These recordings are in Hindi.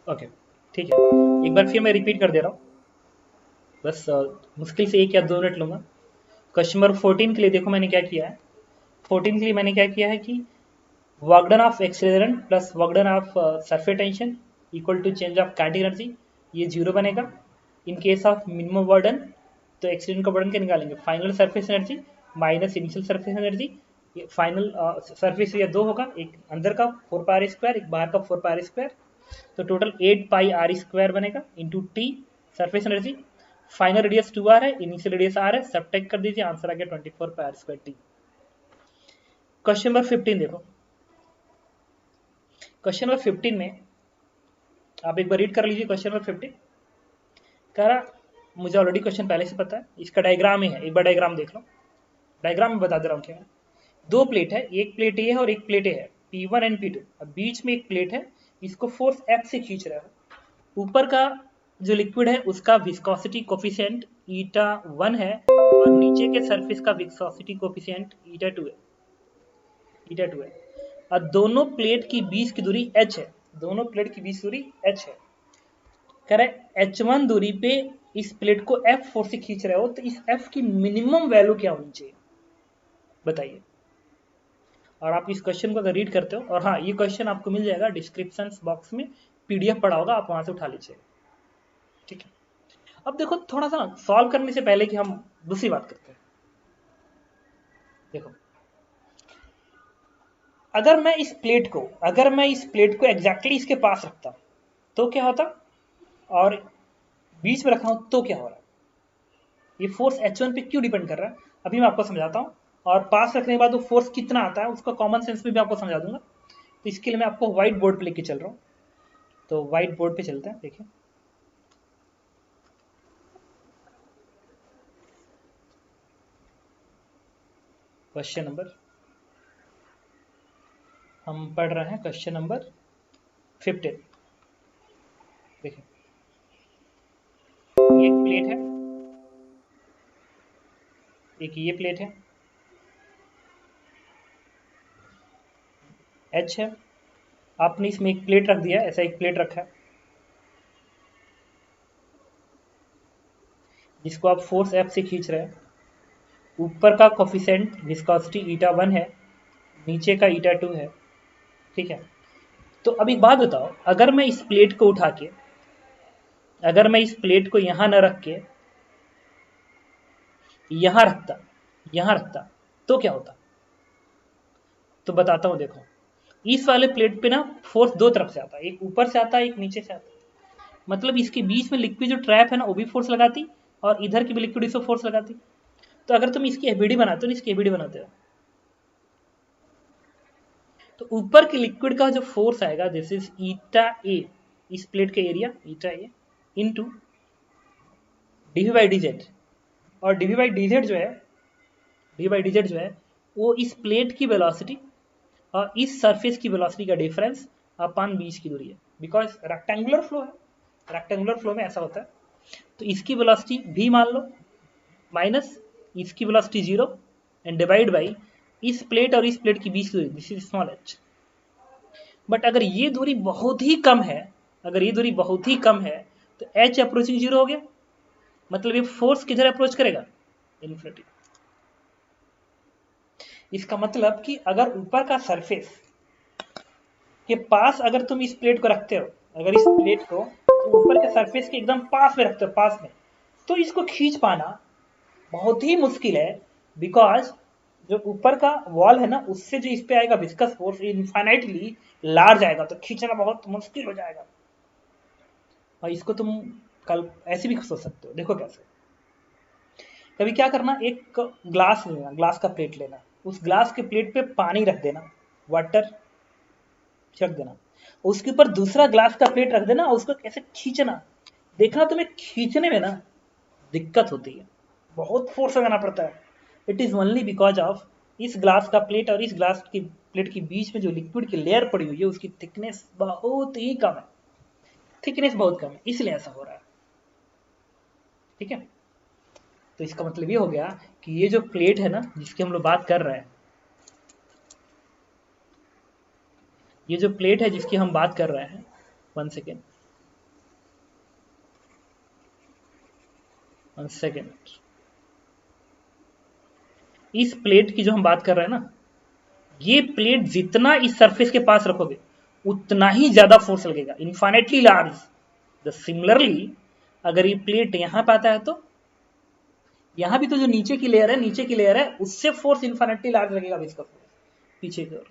ओके, ठीक है। एक बार फिर मैं रिपीट कर दे रहा हूँ, बस मुश्किल से 1 या 2 मिनट लूँगा। क्वेश्चन नंबर 14 के लिए देखो मैंने क्या किया है। 14 के लिए मैंने क्या किया है कि work done of accelerant plus work done of surface tension equal to change of kinetic energy, ये जीरो बनेगा। In case of minimum work done, तो एक्सीडेंट का वर्डन क्या निकालेंगे, final surface energy minus initial surface energy. Final surface area 2 होगा, एक अंदर का 4 पाई r², एक बाहर का 4 पाई r², तो टोटल 8 पाई r² बनेगा into T surface energy. Final radius 2r है, इनिशियल रेडियस r है, सब्ट्रैक्ट कर दीजिए, आंसर आ गया 24 पाई r² टी। क्वेश्चन नंबर 15 देखो। क्वेश्चन नंबर 15 में आप एक बार रीड कर लीजिए। क्वेश्चन नंबर 15 कह रहा, मुझे ऑलरेडी क्वेश्चन पहले से पता है, इसका डायग्राम ही है, एक बार डायग्राम देख लो। डायग्राम में बता दे रहा हूँ क्या है। 2 प्लेट है, एक प्लेट ए है और एक प्लेट ए है, P1 एंड P2। अब बीच में एक प्लेट है, इसको फोर्स F से खींच रहा है। ऊपर का जो लिक्विड है उसका विस्कोसिटी कोफिशिएंट η1 है, और नीचे के सरफेस का विस्कोसिटी कोफिशिएंट η2 है, η2 है। और दोनों प्लेट की बीच की दूरी h है, दोनों प्लेट की बीच दूरी h है। कह रहे h1 दूरी पे इस प्लेट को F फोर्स से खींच रहे हो, तो इस F की मिनिमम वैल्यू क्या होनी चाहिए बताइए। और आप इस क्वेश्चन को अगर रीड करते हो, और हाँ ये क्वेश्चन आपको मिल जाएगा डिस्क्रिप्शन बॉक्स में, PDF पड़ा होगा, आप वहां से उठा लीजिए, ठीक है। अब देखो थोड़ा सा सॉल्व करने से पहले कि हम दूसरी बात करते हैं, देखो अगर मैं इस प्लेट को एग्जैक्टली इसके पास रखता तो क्या होता, और बीच में रखा हूं तो क्या हो रहा है। ये फोर्स H1 पे क्यों डिपेंड कर रहा है अभी मैं आपको समझाता हूँ, और पास रखने के बाद वो फोर्स कितना आता है उसका कॉमन सेंस में भी आपको समझा दूंगा। तो इसके लिए मैं आपको व्हाइट बोर्ड पे लेके चल रहा हूँ, तो व्हाइट बोर्ड पे चलते हैं। देखिए क्वेश्चन नंबर, हम पढ़ रहे हैं क्वेश्चन नंबर 15। देखिए ये एक प्लेट है, एक ये प्लेट है H है, आपने इसमें एक प्लेट रख दिया, ऐसा एक प्लेट रखा है जिसको आप फोर्स F से खींच रहे हैं। ऊपर का कोफिशिएंट विस्कोसिटी η1 है, नीचे का η2 है, ठीक है। तो अब एक बात बताओ, अगर मैं इस प्लेट को उठा के, अगर मैं इस प्लेट को यहां न रख के यहां रखता तो क्या होता। तो बताता हूं, देखो इस वाले प्लेट पे ना फोर्स 2 तरफ से आता है, एक ऊपर से आता है, एक नीचे से आता है। मतलब इसके बीच में लिक्विड जो ट्रैप है ना वो भी फोर्स लगाती, और इधर की भी लिक्विड इसको फोर्स लगाती। तो अगर तुम इसकी एबीडी बनाते हो, इसकी एबीडी बनाते हो, तो ऊपर के लिक्विड का जो फोर्स आएगा, दिस इज ईटा ए, इस प्लेट का area eta A into DV by D Z. और डीवी बाई डी जेड जो है वो इस प्लेट की वेलोसिटी और इस सरफेस की वेलोसिटी का डिफरेंस अपान बीच की दूरी है। बिकॉज रेक्टेंगुलर फ्लो है, रेक्टेंगुलर फ्लो में ऐसा होता है। तो इसकी वेलोसिटी भी मान लो माइनस इसकी वेलोसिटी 0 एंड डिवाइड बाई इस प्लेट और इस प्लेट की बीच की दूरी, this is small h। But अगर ये दूरी बहुत ही कम है, अगर ये दूरी बहुत ही कम है, तो h अप्रोचिंग 0 हो गया। मतलब ये फोर्स किधर अप्रोच करेगा, इन्फिनिटी। इसका मतलब कि अगर ऊपर का सरफेस के पास अगर तुम इस प्लेट को रखते हो, अगर इस प्लेट को तो ऊपर के सरफेस के एकदम पास में रखते हो, पास में, तो इसको खींच पाना बहुत ही मुश्किल है। बिकॉज जो ऊपर का वॉल है ना, उससे जो इस पे आएगा विस्कस फोर्स इनफाइनाइटली लार्ज आएगा, तो खींचना बहुत मुश्किल हो जाएगा। और इसको तुम कल ऐसे भी सोच सकते हो, देखो कैसे। कभी क्या करना, एक ग्लास लेना, ग्लास का प्लेट लेना, उस ग्लास के प्लेट पे पानी रख देना, वाटर रख देना, उसके ऊपर दूसरा ग्लास का प्लेट रख देना, और उसको कैसे खींचना, देखना तुम्हें खींचने में ना दिक्कत होती है, बहुत फोर्स लगाना पड़ता है। It is only because of इस ग्लास का प्लेट और इस ग्लास की प्लेट के बीच में जो लिक्विड की लेयर पड़ी हुई है उसकी थिकनेस बहुत ही कम है, थिकनेस बहुत कम है, इसलिए ऐसा हो रहा है, ठीक है। तो इसका मतलब ये हो गया कि ये जो प्लेट है ना जिसकी हम लोग बात कर रहे हैं, ये जो प्लेट है जिसकी हम बात कर रहे हैं, 1 सेकेंड, 1 सेकेंड। इस प्लेट की जो हम बात कर रहे हैं ना, ये प्लेट जितना इस सरफेस के पास रखोगे उतना ही ज्यादा फोर्स लगेगा, इन्फाइनेटली लार्ज। द सिमिलरली अगर ये प्लेट यहां पे आता है तो यहां भी तो जो नीचे की लेयर है उससे फोर्स इन्फाइनेटली लार्ज लगेगा इसका फोर्स पीछे की ओर।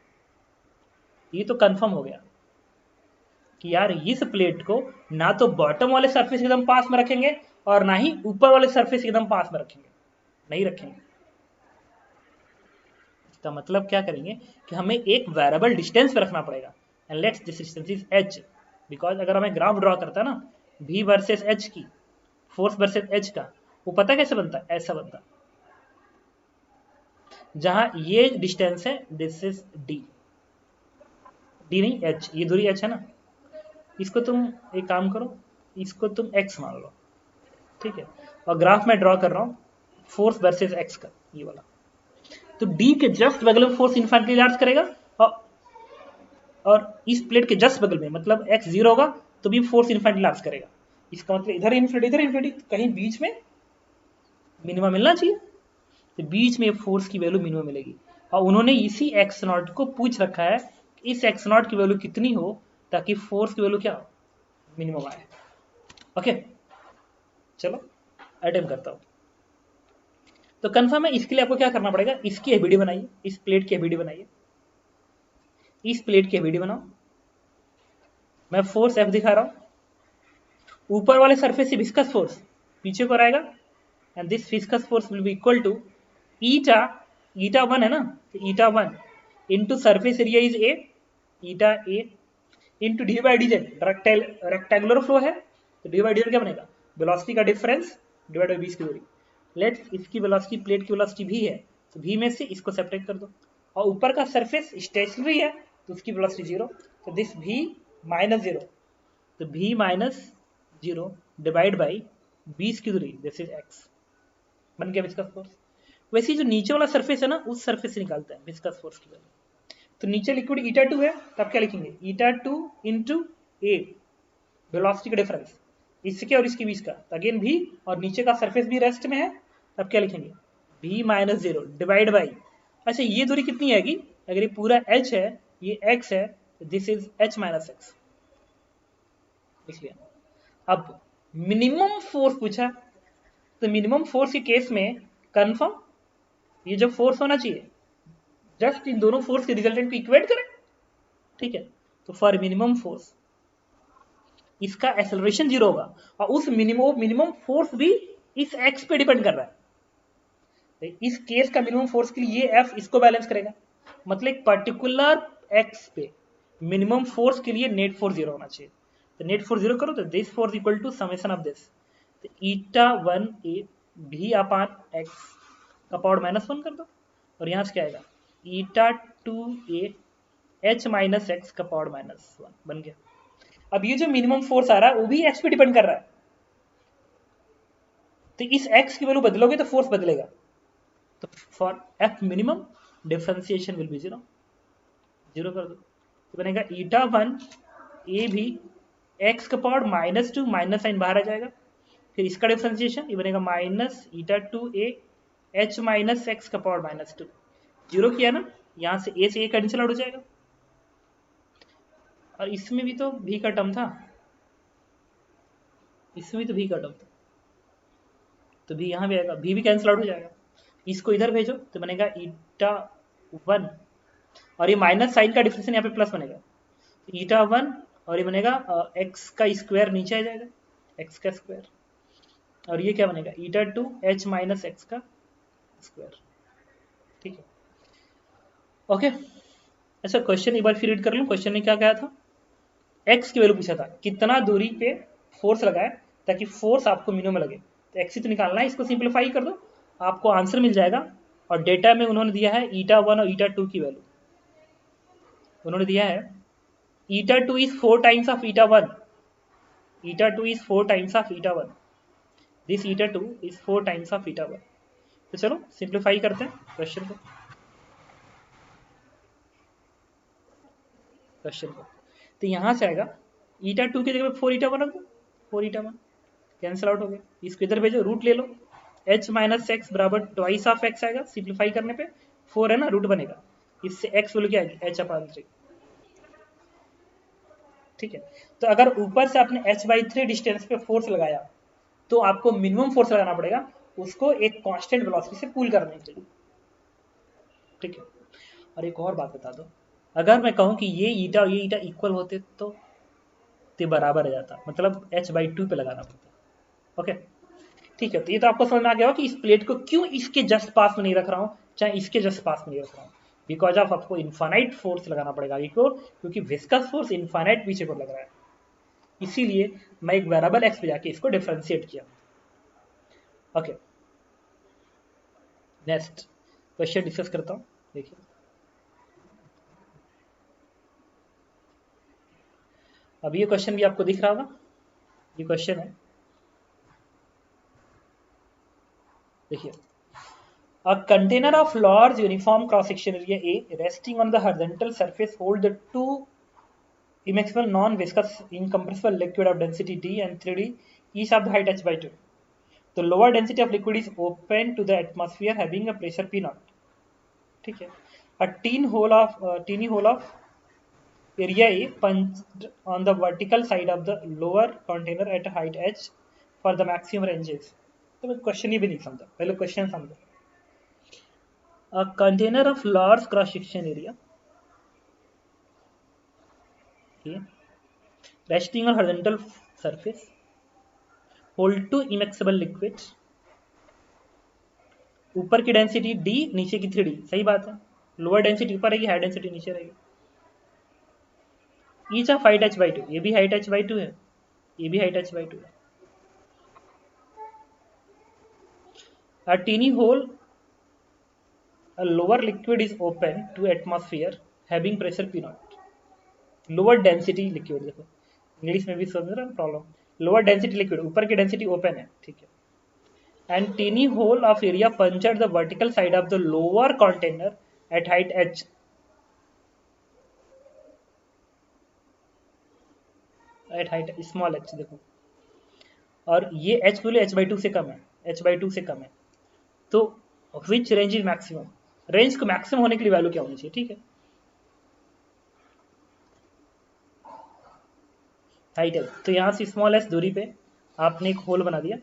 ये तो कंफर्म हो गया कि यार इस प्लेट को ना तो बॉटम वाले सरफेस एकदम पास में रखेंगे और ना ही ऊपर वाले सरफेस एकदम पास में रखेंगे, नहीं रखेंगे। इसका मतलब क्या करेंगे कि हमें एक वेरिएबल डिस्टेंस पे रखना पड़ेगा, and let's this distance is h, because अगर हमें ग्राफ ड्रॉ करता है ना v वर्सेस h की, फोर्स वर्सेस h का, वो पता कैसे बनता है, ऐसा बनता है जहां ये डिस्टेंस है, दिस इज d, d नहीं h, ये दूरी h है ना, इसको तुम एक काम करो, इसको तुम x मान लो, ठीक है, और ग्राफ में ड्रॉ कर रहा हूं फोर्स वर्सेस x का, ये वाला, तो d के जस्ट बगल में फोर्स इन्फाइनेटली लार्ज करेगा, और इस प्लेट के जस्ट बगल में मतलब x 0 होगा तो भी फोर्स इन्फाइनेटली लार्ज करेगा। इसका मतलब इधर इन्फिनिटी इधर इन्फिनिटी, कहीं बीच में मिनिमम मिलना चाहिए, तो बीच में फोर्स की वैल्यू मिनिमम मिलेगी, और उन्होंने इसी x नॉट को पूछ रखा है कि इस x नॉट की वैल्यू कितनी हो ताकि फोर्स की वैल्यू क्या हो, मिनिमम आए। ओके चलो अटेम्प्ट करता हूं। तो कंफर्म है, इसके लिए आपको क्या करना पड़ेगा, इसकी एबीडी बनाइए, इस प्लेट की एबीडी बनाइए, इस प्लेट की एबीडी बनाओ, मैं फोर्स F दिखा रहा हूं, ऊपर वाले सरफेस से विस्कस फोर्स पीछे को आएगा, and this viscous force will be equal to eta, eta 1 है ना, तो eta 1 into surface area is a, eta A into d by D z, rectangular flow है तो डी बाई डी जेड क्या बनेगा, वेलोसिटी का डिफरेंस डिवाइड बाई 20 की दूरी। लेट्स इसकी वेलोसिटी, प्लेट की वेलोसिटी भी है तो भी में से इसको सेपरेट कर दो, और ऊपर का सरफेस स्टेशनरी है तो उसकी वेलोसिटी 0, तो दिस भी माइनस 0, तो भी माइनस 0 डिवाइड बाई 20 की दूरी, दिस इज x, बन गया विस्कस फोर्स। वैसे जो नीचे वाला सरफेस है ना उस सरफेस से निकालते हैं विस्कस फोर्स की वैल्यू, तो नीचे लिक्विड ईटा 2 है तो आप क्या लिखेंगे, ईटा 2 इंटू ए, वेलोसिटी का डिफरेंस इसके और इसके बीच का, अगेन भी, और नीचे का सरफेस भी रेस्ट में है, तब क्या लिखेंगे, v माइनस 0 डिवाइड बाई, अच्छा ये दूरी कितनी आएगी, अगर ये पूरा h है ये x है तो this is h minus x, इसलिए अब मिनिमम फोर्स पूछा, तो मिनिमम फोर्स के केस में कंफर्म ये जो फोर्स होना चाहिए जस्ट इन दोनों फोर्स के रिजल्टेंट को इक्वेट करें, ठीक है, तो फॉर मिनिमम फोर्स इसका एक्सेलरेशन 0 होगा, और उस मिनिमम फोर्स भी इस x पे डिपेंड कर रहा है, तो इस केस का मिनिमम फोर्स के लिए ये f इसको बैलेंस करेगा, मतलब एक पर्टिकुलर x पे मिनिमम फोर्स के लिए नेट फोर्स 0 होना चाहिए, तो नेट फोर्स 0 करो तो this force equal to summation of this, तो ईटा 1 ए भी अपान x का पावर -1 कर दो, और यहां से क्या आएगा, ईटा 2 ए h माइनस एक्स का पावर -1 बन गया। अब ये जो मिनिमम फोर्स आ रहा है वो भी x पे डिपेंड कर रहा है, तो इस x की वैल्यू बदलोगे तो फोर्स बदलेगा, तो for f minimum differentiation will be 0 कर दो, तो बनेगा ईटा 1 ए भी x का पावर -2, माइनस साइन बाहर आ जाएगा, फिर इसका डिफरेंशिएशन ये बनेगा माइनस ईटा 2 ए h माइनस एक्स का पावर -2, 0 किया ना, यहां से a से a कैंसिल आउट हो जाएगा, और इसमें भी तो v का टर्म था, इसमें भी तो v का टर्म था, तो भी यहां भी आएगा, v भी कैंसिल आउट हो जाएगा, इसको इधर भेजो तो बनेगा ईटा 1, और ये माइनस साइन का डिफरेंस यहाँ पे प्लस बनेगा, ईटा 1 और ये बनेगा x का स्क्वायर नीचे आ जाएगा, x का स्क्वायर, और ये क्या बनेगा ईटा 2 h माइनस एक्स का स्क्वायर, ठीक है, ओके। अच्छा क्वेश्चन एक बार फिर रीड कर लूं, क्वेश्चन में क्या कहा था, x की वैल्यू पूछा था, कितना दूरी पे फोर्स लगाए ताकि फोर्स आपको मिनिमम लगे, तो x ही तो निकालना है, इसको सिंप्लीफाई कर दो आपको आंसर मिल जाएगा, और डेटा में उन्होंने दिया है ईटा 1 और ईटा 2 की वैल्यू, उन्होंने दिया है ईटा 2 is 4 times of eta 1, eta 2 is 4 times of eta 1, this eta 2 is 4 times of eta 1, तो चलो सिंप्लीफाई करते हैं क्वेश्चन को, तो यहां से आएगा ईटा 2 की जगह 4 ईटा 1 रख दो, 4 ईटा 1 कैंसिल आउट हो गया, इसको इधर भेजो, रूट ले लो, h माइनस एक्स बराबर ट्वाइस ऑफ एक्स आएगा, सिंप्लीफाई करने पे 4 है ना, रूट बनेगा, इससे x वैल्यू क्या आएगी h/3। ठीक है, तो अगर ऊपर से आपने h/3 डिस्टेंस पे फोर्स लगाया तो आपको मिनिमम फोर्स लगाना पड़ेगा उसको एक कांस्टेंट वेलोसिटी से पुल करने के लिए। ठीक है, और एक और बात बता दो, अगर मैं कहूं कि ये ईटा और ये ईटा इक्वल होते तो बराबर आ जाता, मतलब h/2 पे लगाना पड़ता। ओके, ठीक है, तो ये तो आपको समझ में आ गया हो कि इस प्लेट को क्यों इसके जस्ट पास में नहीं रख रहा हूं, चाहे इसके जस्ट पास में नहीं रख रहा हूं, बिकॉज ऑफ आपको इनफाइनाइट फोर्स लगाना पड़ेगा आगे की ओर, क्योंकि विस्कस फोर्स इनफाइनाइट पीछे को लग रहा है, इसीलिए मैं एक वेरिएबल एक्स पे जाके इसको डिफरेंशिएट किया। ओके, नेक्स्ट क्वेश्चन डिस्कस करता हूं। देखिए, अब ये क्वेश्चन भी आपको दिख रहा होगा, ये क्वेश्चन है, देखिए, a container of large uniform cross section area A resting on the horizontal surface hold the two immeasurable non-viscous incompressible liquid of density D and 3D, each of the height h/2. The lower density of liquid is open to the atmosphere having a pressure P0. ठीक है, a teeny hole of area A punched on the vertical side of the lower container at a height h for the maximum ranges. तो मैं क्वेश्चन ही भी नहीं समझा, पहले क्वेश्चन समझो। A container of large cross section area, okay, resting on horizontal surface hold two immeasurable liquids, ऊपर की डेंसिटी D, नीचे की 3D, सही बात है, लोअर डेंसिटी ऊपर रहेगी, हाई डेंसिटी नीचे रहेगी, ईच ऑफ हाइट h/2, ये भी हाइट h/2 है, ये भी हाइट h/2 है। A teeny hole, a lower liquid is open to atmosphere having pressure P0, lower density liquid, देखो इंग्लिश में भी समझ रहे हैं प्रॉब्लम, लोअर डेंसिटी लिक्विड, ऊपर की डेंसिटी ओपन है, ठीक है, and teeny hole of area punctured the vertical side of the lower container at height h, at height small h, देखो, और ये h वैल्यू h/2 से कम है, h/2 से कम है, तो which range is maximum, range को मैक्सिमम होने के लिए वैल्यू क्या होनी चाहिए, ठीक है, हाइट है, तो यहाँ से स्मॉल एच दूरी पे आपने एक होल बना दिया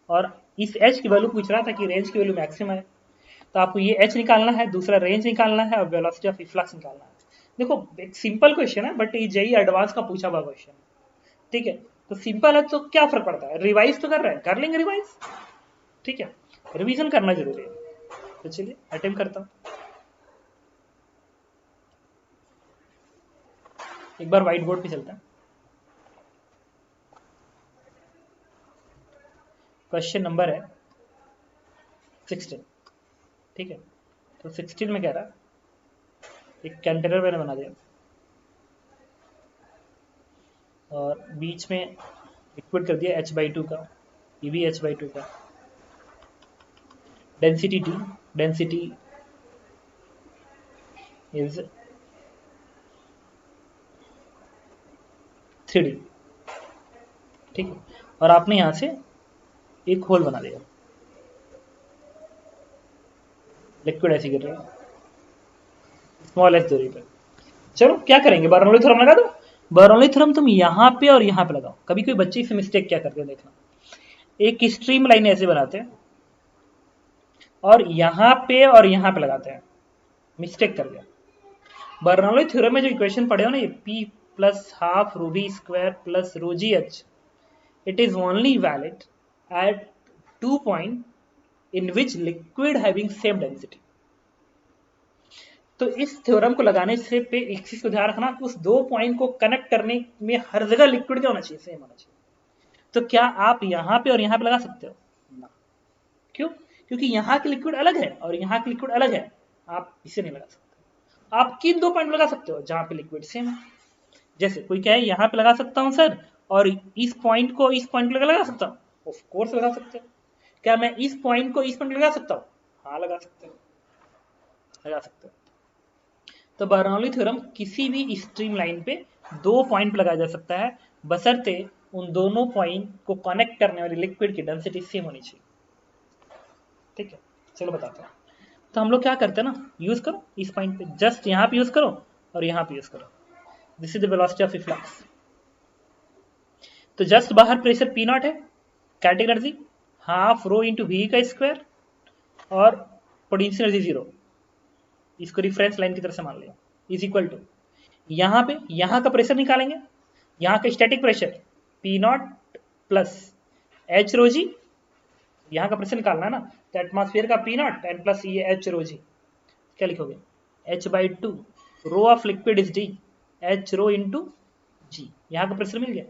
और इस एच की वैल्यू पूछ रहा था कि रेंज की वैल्यू मैक्सिमम है, तो आपको ये एच निकालना है, दूसरा रेंज निकालना है और वेलोसिटी ऑफ इफ्लक्स निकालना है। देखो एक सिंपल क्वेश्चन है, बट ये जेई एडवांस का पूछा हुआ क्वेश्चन है, ठीक है, तो सिंपल है तो क्या फर्क पड़ता है, रिवाइज तो कर रहे हैं, कर लेंगे रिवाइज, ठीक है, रिवीजन करना जरूरी है, तो चलिए अटेम्प्ट करता हूँ। एक बार व्हाइट बोर्ड पे चलता है, क्वेश्चन नंबर है 16, ठीक है, तो 16 में कह रहा एक कंटेनर मैंने बना दिया और बीच में लिक्विड कर दिया h/2 का, ये भी h/2 का, density D, density is 3D, ठीक है, और आपने यहां से एक होल बना दिया, लिक्विड ऐसी गिर रही है स्मॉल एच दूरी पे। चलो क्या करेंगे, बर्नौली थ्योरम लगा दो, बर्नौली थ्योरम तुम यहाँ पे और यहाँ पे लगाओ, कभी कोई बच्चे से मिस्टेक क्या करते हैं देखना, एक स्ट्रीम लाइन ऐसे बनाते हैं और यहाँ पे और यहाँ पे लगाते हैं, मिस्टेक कर गया। बर्नौली थ्योरम में जो इक्वेशन पढ़े हो ना, ये P plus half row v square plus rho ji H, it is only valid at 2 point in which liquid having same density। तो इस थ्योरम को लगाने से पे एक चीज को ध्यान रखना, उस दो पॉइंट को कनेक्ट करने में हर जगह लिक्विड क्या होना चाहिए, सेम होना चाहिए। तो क्या आप यहाँ पे और यहाँ पे लगा सकते हो ना, क्यों, क्योंकि यहाँ की लिक्विड अलग है और यहाँ की लिक्विड अलग है, आप इसे नहीं लगा सकते। आप किन दो पॉइंट लगा सकते हो जहाँ पे लिक्विड सेम है, जैसे कोई क्या है यहाँ पे लगा सकता हूँ सर, और इस पॉइंट को इस पॉइंट पे लगा सकता हूँ, ऑफ कोर्स लगा सकते हो। क्या मैं इस पॉइंट को इस पॉइंट पे लगा सकता हूँ, हाँ लगा सकते हो, लगा सकते हो। तो बर्नौली थ्योरम किसी भी स्ट्रीम लाइन पे दो पॉइंट पे लगाया जा सकता है, बशर्ते उन दोनों पॉइंट को कनेक्ट करने वाली लिक्विड की डेंसिटी सेम होनी चाहिए। ठीक है, चलो बताता हूँ। तो हम लोग क्या करते हैं ना, यूज करो इस पॉइंट पे, जस्ट यहाँ पे यूज करो और यहाँ पे यूज करो। This is the velocity of flux. तो जस्ट बाहर प्रेशर पी नॉट है, kinetic energy half rho into we का स्क्वायर और पोटेंशियल एनर्जी 0, इसको रिफरेंस लाइन की तरह से मान लिया, इज इक्वल टू यहाँ पे यहाँ का प्रेशर निकालेंगे, यहाँ का static pressure P naught plus h rho g, यहाँ का प्रेशर निकालना है ना, तो एटमॉस्फेयर का पी नॉट एंड प्लस ये एच रो जी, क्या लिखोगे h by two rho of liquid is d h rho into g, यहाँ का प्रेशर मिल गया।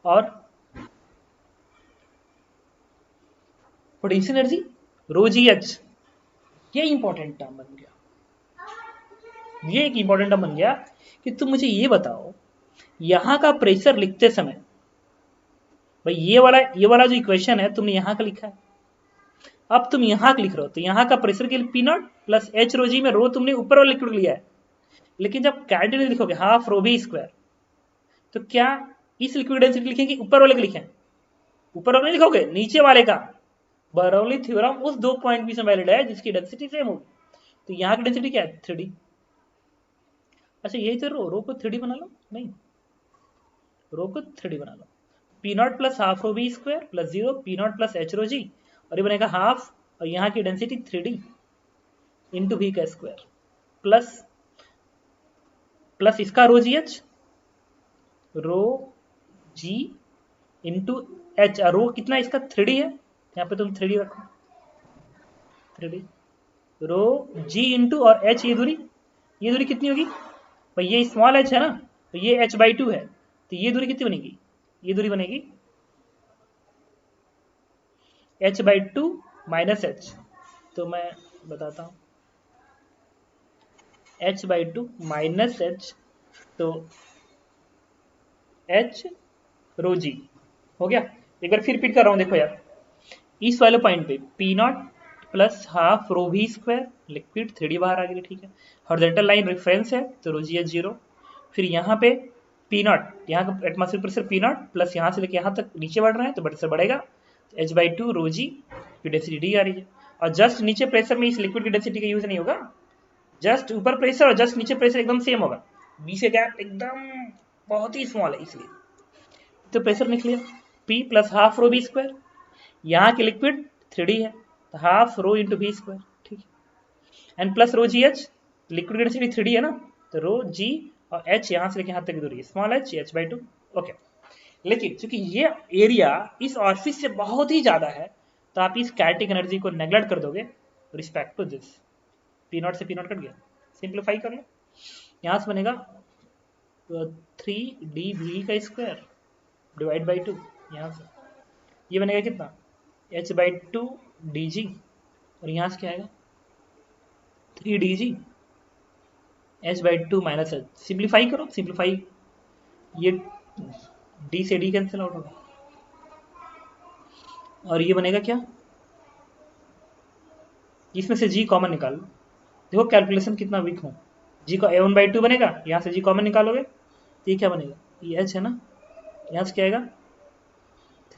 और पोटेंशियल एनर्जी रो जी एच, ये इंपॉर्टेंट टर्म बन गया, ये एक इंपॉर्टेंट टर्म बन गया कि तुम मुझे ये बताओ यहां का प्रेशर लिखते समय, भाई ये वाला जो इक्वेशन है तुमने यहां का लिखा है, अब तुम यहां का लिख रहे हो, तो यहां का प्रेशर के लिए P naught plus h rho जी में रो तुमने ऊपर वाला लिक्विड लिया है, लेकिन जब काइनेटिक लिखोगे हाफ रो बी स्क्वायर, तो क्या इस लिक्विड डेंसिटी लिखेंगे ऊपर वाले का लिखें, ऊपर वाले लिखोगे नीचे वाले का। बरौली थ्योरम उस 2 पॉइंट भी से वैलिड है जिसकी डेंसिटी सेम होगी, तो यहाँ की डेंसिटी क्या है 3D। अच्छा यही तो रो को 3D बना लो, नहीं रो को 3D बना लो, p naught plus half rho B square plus 0 p naught plus h rho g, और ये बनेगा हाफ और यहाँ की डेंसिटी 3D इंटू वी का स्क्वायर प्लस इसका रो जी h, rho g into h, rho कितना इसका 3D है, यहाँ पे तुम 3D रखो, 3D रो जी इंटू और एच, ये दूरी कितनी होगी भाई, ये स्मॉल एच है ना, तो ये एच बाई 2 है, तो ये दूरी कितनी बनेगी, ये दूरी बनेगी एच बाई 2 माइनस एच, तो मैं बताता हूं एच बाई 2 माइनस एच, तो एच रो जी हो गया। एक बार फिर रिपीट कर रहा हूं, देखो यार इस वाले पॉइंट पे P naught plus half rho we square, liquid 3D बाहर आ गई, ठीक है, हॉरिजॉन्टल लाइन रेफरेंस है तो रो जी एच 0, फिर यहाँ पे पी नॉट, यहाँ का atmospheric pressure P naught plus यहाँ से लेके यहाँ तक नीचे बढ़ रहा है तो प्रेशर बढ़ेगा, एच बाई 2 रो जी की डेंसिटी डी आ रही है, और जस्ट नीचे प्रेशर में इस लिक्विड की डेंसिटी का यूज नहीं होगा, जस्ट ऊपर प्रेशर और जस्ट नीचे प्रेशर एकदम सेम होगा, बीच का गैप एकदम बहुत ही स्मॉल है, इसलिए तो प्रेशर लिख लिया P plus half rho B square, यहाँ की लिक्विड 3D है तो half rho into B square, ठीक है, and plus rho ji H, liquid की डेंसिटी 3D है ना, तो रो जी और एच यहाँ से लेके यहाँ तक की दूरी स्मॉल एच बाई 2, ओके। लेकिन चूंकि ये एरिया इस ऑर्फिस से बहुत ही ज्यादा है, तो आप इस काइनेटिक एनर्जी को नेग्लेक्ट कर दोगे respect to this, P naught से पी नॉट कट गया, सिंप्लीफाई कर लो, यहाँ से बनेगा 3dv का स्क्वायर डिवाइड बाई 2, यहाँ से ये बनेगा कितना h बाई 2 dg, और यहाँ से क्या आएगा 3dg h by 2 minus H, simplify करो, सिंप्लीफाई, ये d से d कैंसिल आउट होगा, और ये बनेगा क्या, इसमें से g कॉमन निकाल लो, देखो कैलकुलेशन कितना वीक हूँ, g का a1 बाई 2 बनेगा, यहाँ से g कॉमन निकालोगे तो ये क्या बनेगा, ये h है ना, यहाँ से क्या आएगा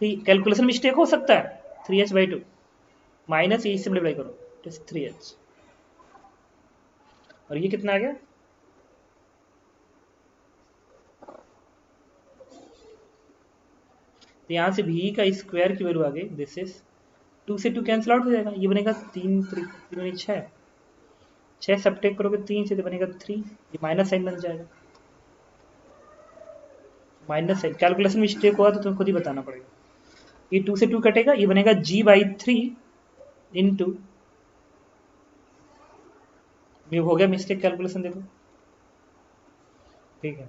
3, कैलकुलेशन मिस्टेक हो सकता है, 3h बाई 2 माइनस ये सिंप्लीफाई करो तो 3h, और ये कितना आ गया, तो यहाँ से v का स्क्वायर की वैल्यू आ गई, दिस इज 2 से 2 कैंसिल आउट हो जाएगा, ये बनेगा 3 6 6 सब्ट्रैक्ट करोगे 3 से तो बनेगा 3, ये माइनस साइन बन जाएगा, माइनस साइन, कैलकुलेशन मिस्टेक हुआ तो तुम्हें खुद ही बताना पड़ेगा, ये 2 से 2 कटेगा, ये बनेगा g बाई 3 इंटू, ये हो गया मिस्टेक कैलकुलेशन, देखो ठीक है,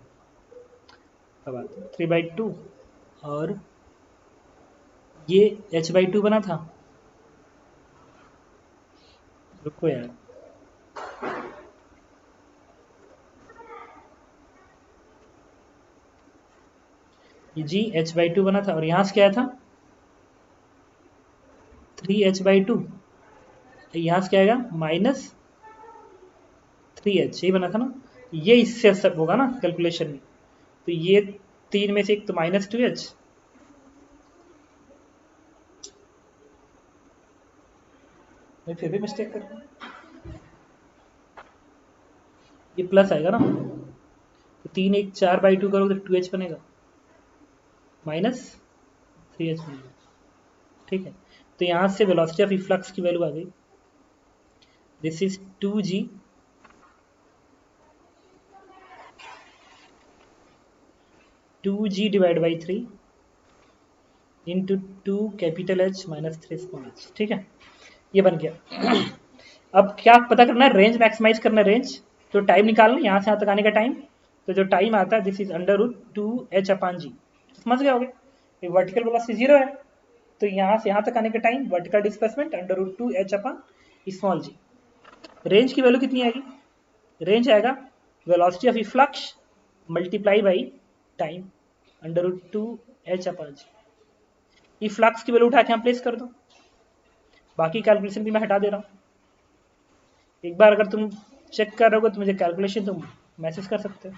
अब आते हैं 3 बाई 2, और ये h बाई 2 बना था, रुको यार ये g h बाई 2 बना था, और यहाँ से क्या था 3h बाई 2, यहाँ से क्या आएगा माइनस 3h, यही बना था ना, ये इससे सब होगा ना कैलकुलेशन में, तो ये 3 में से एक तो माइनस 2h, मैं फिर भी मिस्टेक कर रहा हूँ। ये प्लस आएगा ना, तो 3 1 4/2 करोगे तो 2h बनेगा, माइनस 3h बनेगा। ठीक है, तो यहाँ से वेलोसिटी ऑफ इफ्लक्स की वैल्यू आ गई, this is 2g 2g divide by 3 into 2 capital H minus 3 small h। ठीक है, ये बन गया। अब क्या पता करना है, रेंज मैक्सिमाइज करना है, रेंज तो टाइम निकालना, यहाँ से यहाँ तक आने का टाइम, तो जो टाइम आता है दिस इज √2h/g। समझ गए होगे, ये वर्टिकल वेलोसिटी 0 है, तो यहाँ से यहाँ तक आने का time vertical displacement √2h/g। Range की वैल्यू कितनी आएगी, रेंज आएगा velocity of efflux multiply by time √2h/g। Efflux की वैल्यू उठा के यहाँ प्लेस कर दो, बाकी कैलकुलेशन भी मैं हटा दे रहा हूँ। एक बार अगर तुम चेक कर रहे हो तो मुझे कैलकुलेशन तुम मैसेज कर सकते हो।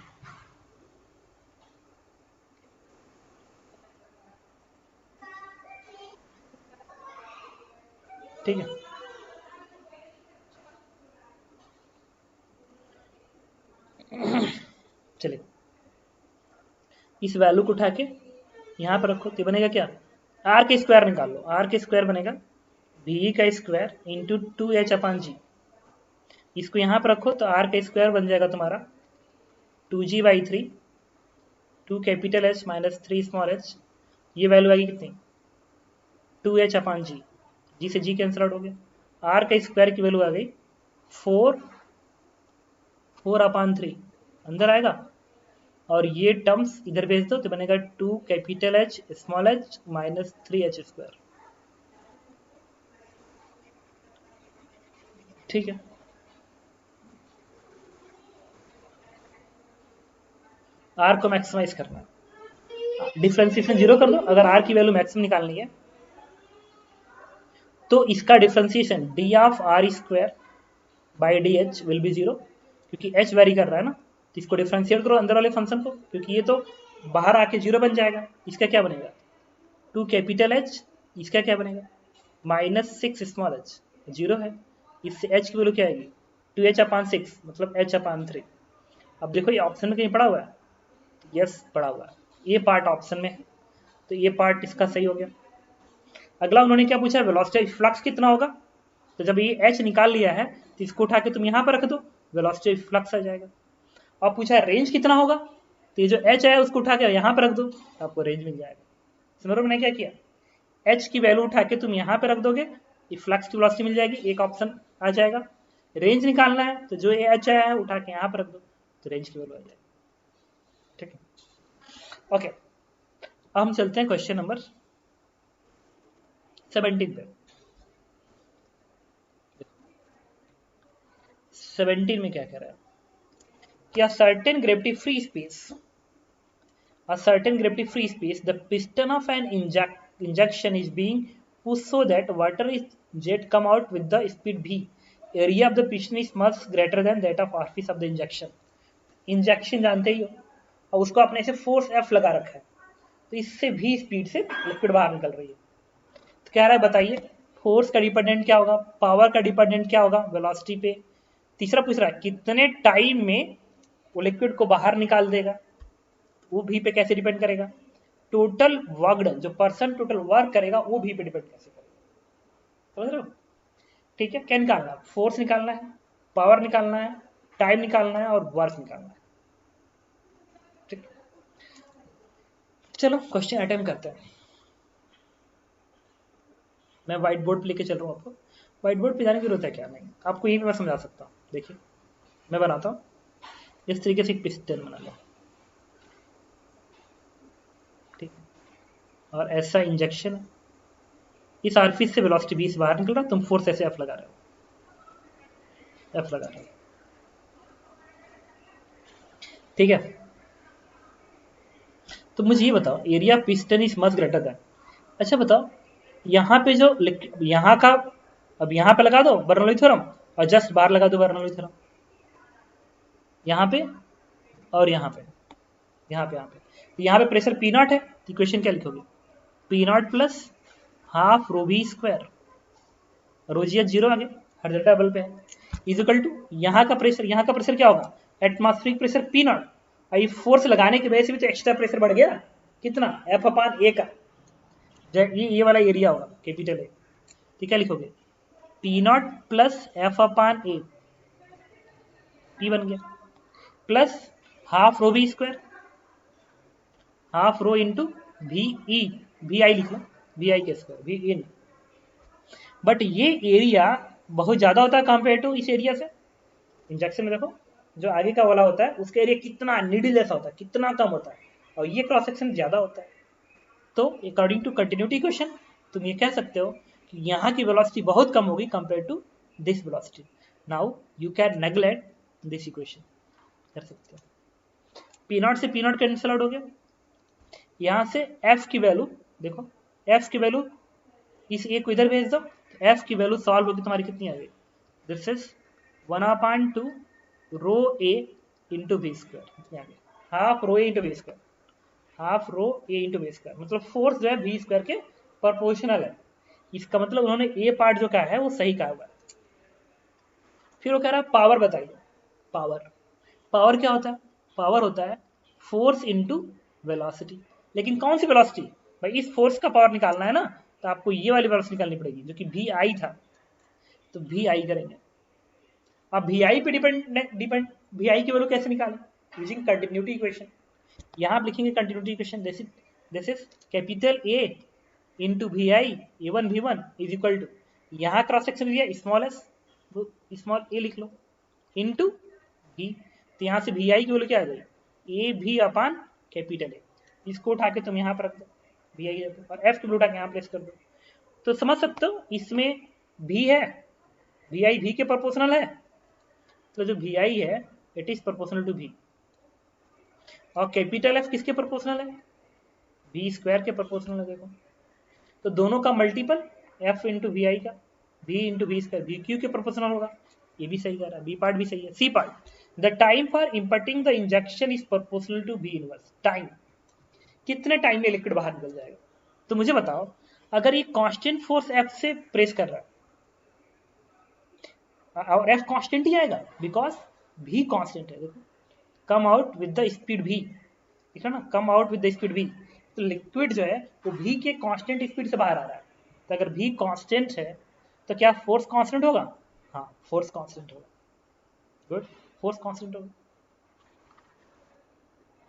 ठीक है, चलिए इस वैल्यू को उठा के यहाँ पर रखो, तो बनेगा क्या, आर के स्क्वायर निकाल लो, आर के स्क्वायर बनेगा वी का स्क्वायर इंटू 2h/g। इसको यहाँ पर रखो तो आर का स्क्वायर बन जाएगा तुम्हारा 2g/3 2 capital H minus 3 small h। ये वैल्यू आएगी कितनी, 2h/g, जी से जी कैंसिल आउट हो गया, आर का स्क्वायर की वैल्यू आ गई 4/3 अंदर आएगा, और ये टर्म्स इधर भेज दो तो बनेगा 2 capital H small h minus 3h square. ठीक है, आर को मैक्सिमाइज करना, डिफरेंशिएशन 0 कर दो, अगर आर की वैल्यू मैक्सिमम निकालनी है तो इसका differentiation D of R square by D H will be 0, क्योंकि h वेरी कर रहा है ना, तो इसको डिफरेंशिएट करो अंदर वाले फंक्शन को, क्योंकि ये तो बाहर आके 0 बन जाएगा। इसका क्या बनेगा 2 कैपिटल H, इसका क्या बनेगा माइनस 6 स्मॉल h, 0 है, इससे h की वैल्यू क्या आएगी 2h/6 मतलब h/3। अब देखो ये ऑप्शन में कहीं पड़ा हुआ है, यस पड़ा हुआ है, ये पार्ट ऑप्शन में है, तो ये पार्ट इसका सही हो गया। अगला उन्होंने क्या पूछा, वेलोसिटी फ्लक्स कितना होगा, तो जब ये h निकाल लिया है तो इसको उठा के तुम यहाँ पर रख दो, वेलोसिटी फ्लक्स आ जाएगा। अब पूछा है रेंज कितना होगा, तो ये जो h है उसको उठा के यहाँ पर रख दो, आपको रेंज मिल जाएगा। समझ रहे हो मैंने क्या किया, h की वैल्यू उठा के तुम यहाँ पे रख दोगे, ये फ्लक्स की वेलोसिटी मिल जाएगी, एक ऑप्शन आ जाएगा। रेंज निकालना है तो जो ये h आया है उठा के यहाँ पर रख दो, तो रेंज की वैल्यू आ जाएगी। ठीक है, ओके, अब हम चलते हैं क्वेश्चन नंबर 17 पे। 17 में क्या कह रहा है कि a certain gravity free space, the piston of an injection is being pushed so that water is jet come out with the speed v. Area of the piston is much greater than that of orifice of the injection. Injection जानते ही हो, अब उसको आपने ऐसे फोर्स F लगा रखा है, तो इससे भी स्पीड से लिक्विड बाहर निकल रही है। तो कह रहा है बताइए फोर्स का डिपेंडेंट क्या होगा, पावर का डिपेंडेंट क्या होगा वेलोसिटी पे। तीसरा पूछ रहा है कितने टाइम में वो लिक्विड को बाहर निकाल देगा, वो भी पे कैसे डिपेंड करेगा। टोटल वर्क डन, जो पर्सन टोटल वर्क करेगा वो भी पे डिपेंड कैसे करेगा, समझ रहे हो। ठीक है, क्या निकालना है, फोर्स निकालना है, पावर निकालना है, टाइम निकालना है और वर्क निकालना है। ठीक, चलो क्वेश्चन अटेम्प्ट करते हैं। मैं व्हाइट बोर्ड पे लेके चल रहा हूँ आपको, व्हाइट बोर्ड पे जाने की जरूरत है क्या, नहीं आपको यही मैं समझा सकता हूँ। देखिए मैं बनाता हूँ, इस तरीके से एक पिस्टन बना लो, ठीक है, और ऐसा इंजेक्शन है, इस ऑरिफिस से वेलोसिटी 20 बाहर निकल रहा, तुम फोर्स ऐसे एफ लगा रहे हो, एफ लगा रहे हो, ठीक है। तो मुझे ये बताओ area piston is much greater than, अच्छा बताओ यहाँ पे जो यहाँ का, अब यहाँ पे लगा दो बर्नौली थ्योरम और जस्ट बाहर लगा दो बर्नौली थ्योरम, यहाँ पे और यहाँ पे, यहाँ पे, यहाँ पे, यहाँ पे प्रेशर पी नॉट है, इक्वेशन क्या लिखोगे p naught plus half rho we square rho ji h zero आ गया, हर डेल्टा बल पे है, इज इक्वल टू यहाँ का प्रेशर क्या होगा, एटमॉस्फेरिक प्रेशर पी नॉट, और ये फोर्स लगाने की वजह से भी तो एक्स्ट्रा प्रेशर बढ़ गया, कितना, एफ अपान ए का, ये वाला एरिया होगा कैपिटल ए, ठीक है, लिखोगे p naught plus f upon a, p बन गया, plus half rho B square, half rho into v e, v i लिख लो, वी आई के स्क्वायर, वी इन, बट ये एरिया बहुत ज्यादा होता है कंपेयर टू इस एरिया से। इंजेक्शन में देखो जो आगे का वाला होता है उसका एरिया कितना नीडल जैसा होता है, कितना कम होता है, और ये क्रॉस सेक्शन ज्यादा होता है। तो अकॉर्डिंग टू कंटिन्यूटी इक्वेशन तुम ये कह सकते हो कि यहाँ की वेलोसिटी बहुत कम होगी compare to this velocity. Now you can neglect this equation, कर सकते हो। पी नॉट से पी नॉट कैंसिल आउट हो गया, यहाँ से एफ की वैल्यू देखो, एफ की वैल्यू इस ए को इधर भेज दो, एफ की वैल्यू सॉल्व होगी तुम्हारी कितनी आ गई, this is 1/2 rho A into B square, half rho A into B square, half rho A into B square, मतलब फोर्स जो है बी स्क्वायर के प्रोपोर्शनल है। इसका मतलब उन्होंने ए पार्ट जो कहा है वो सही कहा हुआ है। फिर वो कह रहा है पावर बताइए, पावर, पावर क्या होता है, पावर होता है फोर्स इंटू वेलोसिटी, लेकिन कौन सी वेलोसिटी, भाई इस फोर्स का पावर निकालना है ना, तो आपको ये वाली वेलोसिटी निकालनी पड़ेगी जो कि वी आई था, तो वी आई करेंगे। अब वी आई पे डिपेंड वी आई की वैल्यू कैसे निकालें, यूजिंग कंटिन्यूटी इक्वेशन। यहाँ आप लिखेंगे continuity equation, this is capital A into V I A one V one is equal to, यहाँ क्रॉस सेक्शन दिया स्मॉल एस, स्मॉल ए लिख लो, इंटू वी, तो यहाँ से वी आई की वैल्यू क्या आ गई, ए भी अपान कैपिटल ए, इसको उठा के तुम यहाँ पर रख दो वी आई, और एफ की वैल्यू उठा के यहाँ प्लेस कर दो, तो समझ सकते हो इसमें भी है, वी आई भी के प्रोपोर्शनल है, तो जो वी आई है it is proportional to V, और कैपिटल एफ किसके प्रोपोर्शनल है, वी स्क्वायर के प्रोपोर्शनल है। देखो तो दोनों का multiple F into V I का, V into V square V Q के प्रोपोर्शनल होगा, ये भी सही कह रहा है, बी पार्ट भी सही है। C part, the time for emptying the injection is proportional to be inverse, time, कितने टाइम में लिक्विड बाहर निकल जाएगा। तो मुझे बताओ अगर ये कांस्टेंट फोर्स एफ से प्रेस कर रहा है और एफ कांस्टेंट ही आएगा बिकॉज भी कांस्टेंट है, देखो come out with the speed भी, ठीक है ना, come out with the speed भी, तो लिक्विड जो है वो भी के कांस्टेंट स्पीड से बाहर आ रहा है, तो अगर भी कांस्टेंट है तो क्या फोर्स कांस्टेंट होगा, हाँ फोर्स कांस्टेंट होगा, गुड, फोर्स कांस्टेंट होगा,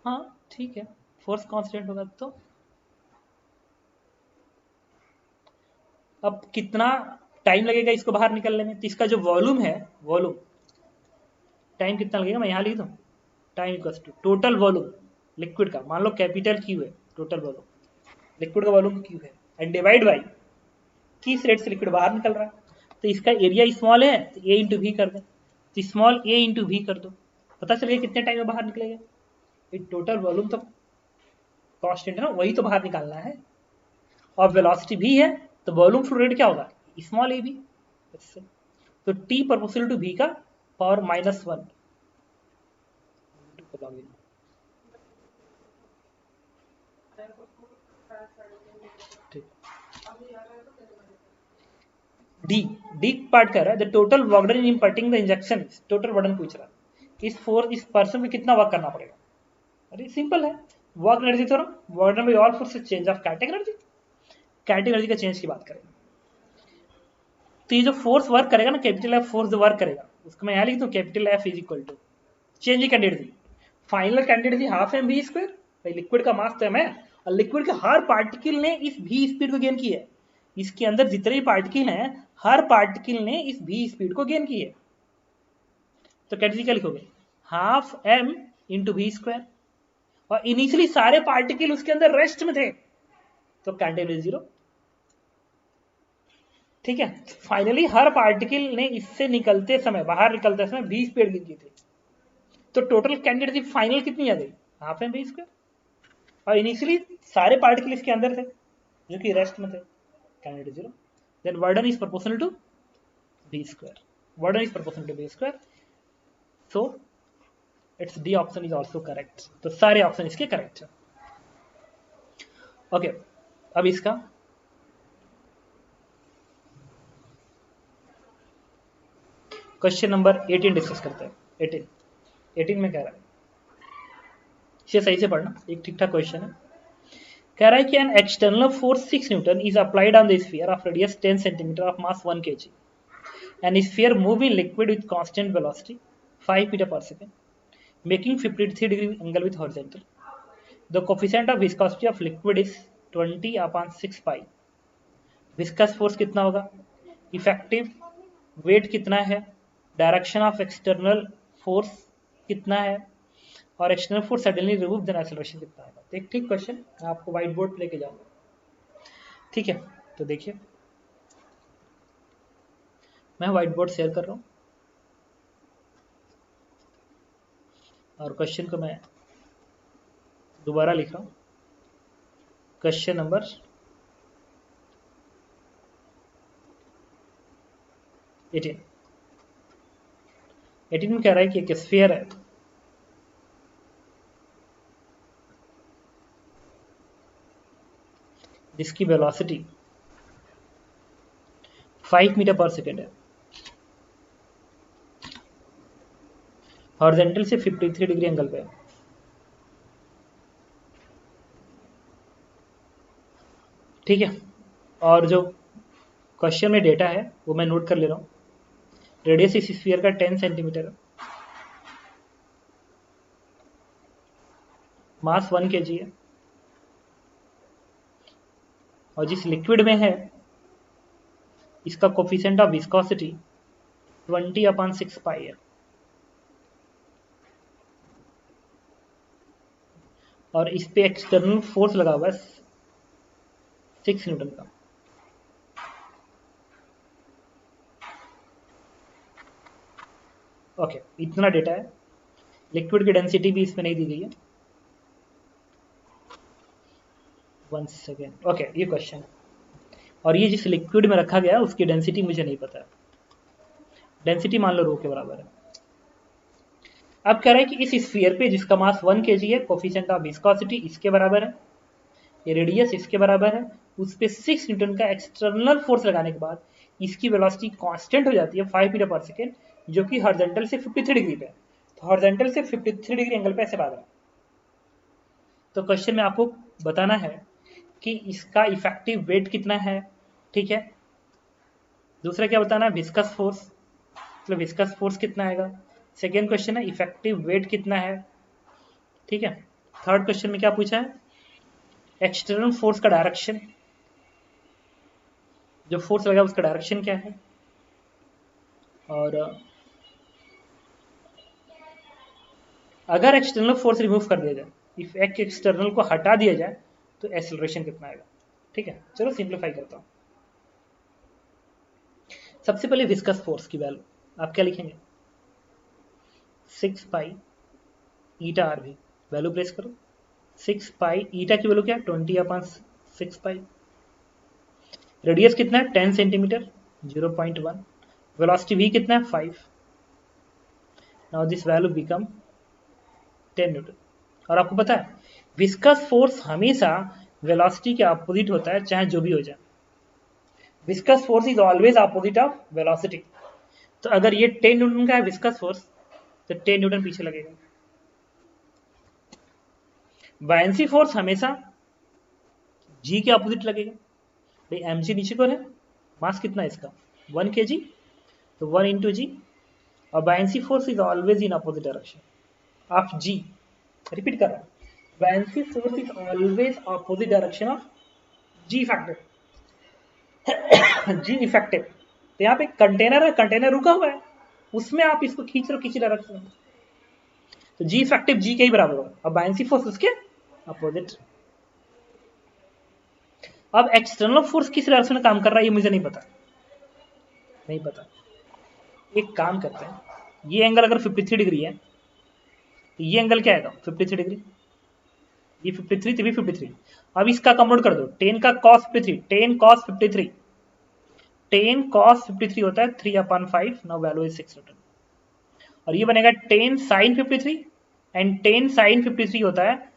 हाँ ठीक है, फोर्स कांस्टेंट होगा। तो अब कितना टाइम लगेगा इसको बाहर निकलने में, तो इसका जो वॉल्यूम है, वॉल्यूम टाइम कितना लगेगा, मैं यहाँ लिख दूँ, time equals to total volume liquid का, मान लो कैपिटल क्यू है, टोटल वॉल्यूम लिक्विड का वॉल्यूम क्यू है, एंड डिवाइड बाई किस रेट से लिक्विड बाहर निकल रहा है, तो इसका एरिया स्मॉल है तो ए इंटू वी कर दो, तो स्मॉल ए इंटू वी कर दो, पता चलेगा कितने टाइम में बाहर निकलेगा, टोटल वॉल्यूम तो कांस्टेंट है ना, वही तो बाहर निकालना है, और वेलोसिटी भी है तो वॉल्यूम फ्लो रेट क्या होगा, स्मॉल ए भी, तो टी प्रोपोर्शनल टू वी का पावर -1, डी, डी पार्ट कर रहा है the total work done in imparting the injection, total work done पूछ रहा है, इस पर्सन को कितना वर्क करना पड़ेगा, अरे सिंपल है, work energy theorem, work done by all forces change of kinetic energy, kinetic energy का चेंज की बात करें, तो ये जो फोर्स वर्क करेगा ना, कैपिटल एफ फोर्स जो वर्क करेगा उसको मैं यहाँ लिख दूं, capital F is equal to change in energy, final energy half M V square, भाई लिक्विड का मास तो है, और लिक्विड के हर पार्टिकल ने इस भी स्पीड को गेन की है, इसके अंदर जितने भी पार्टिकल हैं हर पार्टिकल ने इस भी स्पीड को गेन की है, तो कैटेगरी क्या लिखोगे, half M into V square, और इनिशियली सारे पार्टिकल उसके अंदर रेस्ट में थे, तो कैंडेल 0, ठीक है, फाइनली हर पार्टिकल ने इससे निकलते समय, बाहर निकलते समय 20 स्पीड गेन की थी, तो टोटल कैंडिडेट फाइनल कितनी आ गई, हाफ एम वी स्क्वायर, और इनिशियली सारे पार्टिकल इसके अंदर थे जो कि रेस्ट में थे, candidate 0, then work done is proportional to B square, work done is proportional to B square, so it's D option is also correct, तो सारे ऑप्शन इसके करेक्ट है। ओके अब इसका क्वेश्चन नंबर 18 डिस्कस करते हैं। 18 में कह रहा है, इसे सही से पढ़ना, एक ठीक ठाक क्वेश्चन है। कह रहा है कि an external force 6 newton is applied on the sphere of radius 10 centimetre of mass 1 kg and sphere move in liquid with constant velocity 5 metre per second making 53 degree angle with horizontal. The coefficient of viscosity of liquid is 20/6 pi. Viscous force कितना होगा, इफेक्टिव वेट कितना है, डायरेक्शन ऑफ एक्सटर्नल फोर्स कितना है, और external force suddenly remove then acceleration कितना है। एक ठीक क्वेश्चन आपको व्हाइट बोर्ड पे लेके जाऊंगा, ठीक है। तो देखिए मैं व्हाइट बोर्ड शेयर कर रहा हूं और क्वेश्चन को मैं दोबारा लिख रहा हूं। क्वेश्चन नंबर 18 में कह रहा है कि एक स्फीयर है, जिसकी वेलोसिटी 5 मीटर पर सेकेंड है, हॉरिजॉन्टल से 53 डिग्री एंगल पे है। ठीक है, और जो क्वेश्चन में डेटा है वो मैं नोट कर ले रहा हूं। रेडियस इस स्फीयर का 10 सेंटीमीटर है, मास 1 kg है, और जिस लिक्विड में है इसका कोफिशिएंट ऑफ विस्कोसिटी 20/6 पाई है, और इस पे एक्सटर्नल फोर्स लगा हुआ है 6 न्यूटन का। ओके, इतना डेटा है। लिक्विड की डेंसिटी भी इसमें नहीं दी गई है। 1 सेकेंड। ओके, ये क्वेश्चन है, और ये जिस लिक्विड में रखा गया उसकी डेंसिटी मुझे नहीं पता है। डेंसिटी मान लो रो के बराबर है। अब कह रहा है कि इस स्फीयर पे जिसका मास 1 kg है, कोफिशिएंट ऑफ विस्कोसिटी इसके बराबर है, ये रेडियस इसके बराबर है, उस पे 6 न्यूटन का एक्सटर्नल फोर्स लगाने के बाद इसकी वेलोसिटी कांस्टेंट हो जाती है 5 मीटर पर सेकेंड, जो कि हॉरिजॉन्टल से 53 डिग्री पे है। तो हॉरिजॉन्टल से 53 डिग्री एंगल पे ऐसे भाग रहा है। तो क्वेश्चन में आपको बताना है कि इसका इफेक्टिव वेट कितना है, ठीक है। दूसरा क्या बताना है, विस्कस फोर्स, मतलब विस्कस फोर्स कितना आएगा। सेकेंड क्वेश्चन है इफेक्टिव वेट कितना है, ठीक है। थर्ड क्वेश्चन में क्या पूछा है, एक्सटर्नल फोर्स का डायरेक्शन, जो फोर्स लगा उसका डायरेक्शन क्या है, और अगर एक्सटर्नल फोर्स रिमूव कर दिया जाए, इफ एक एक्सटर्नल को हटा दिया जाए तो एक्सेलरेशन कितना आएगा। ठीक है, चलो सिंप्लीफाई करता हूं। सबसे पहले विस्कस फोर्स की वैल्यू आप क्या लिखेंगे, 6 पाई ईटा आर भी, वैल्यू प्लेस करो। 6 पाई ईटा की वैल्यू क्या है, 20/6 पाई। रेडियस कितना है, 10 सेंटीमीटर, 0.1। वेलोसिटी v कितना है, 5। Now this value become 10 Newton. और आपको पता है विस्कस फोर्स हमेशा वेलोसिटी के अपोजिट होता है, चाहे जो भी हो जाए। Viscous force is always opposite of velocity. तो अगर ये 10 न्यूटन का है विस्कस फोर्स, तो 10 न्यूटन पीछे लगेगा। बायनेंसी फोर्स हमेशा जी के अपोजिट लगेगा। भाई एम जी नीचे को है, मास कितना है इसका, 1 kg, तो 1 इंटू जी, और buoyancy force is always in opposite direction of g. Repeat कर रहा हूं, buoyancy force is always opposite direction of g factor, g effective. तो यहाँ पे कंटेनर है, कंटेनर रुका हुआ है, उसमें आप इसको खींच रहे हो किसी डायरेक्शन में, तो जी इफेक्टिव जी के ही बराबर होगा, और बायनेंसी फोर्स उसके अपोजिट। अब एक्सटर्नल फोर्स किस डायरेक्शन में काम कर रहा है ये मुझे नहीं पता, नहीं पता। एक काम करते हैं, ये एंगल अगर 53 डिग्री है तो ये एंगल क्या आएगा, 53 डिग्री। ये 53, तो भी 53। अब इसका कन्वर्ट कर दो, 10 का cos 53, 10 cos 53, 10 cos 53 होता है 3/5। Now value is 6 Newton. और ये बनेगा 10 sin 53, एंड 10 sin 53 होता है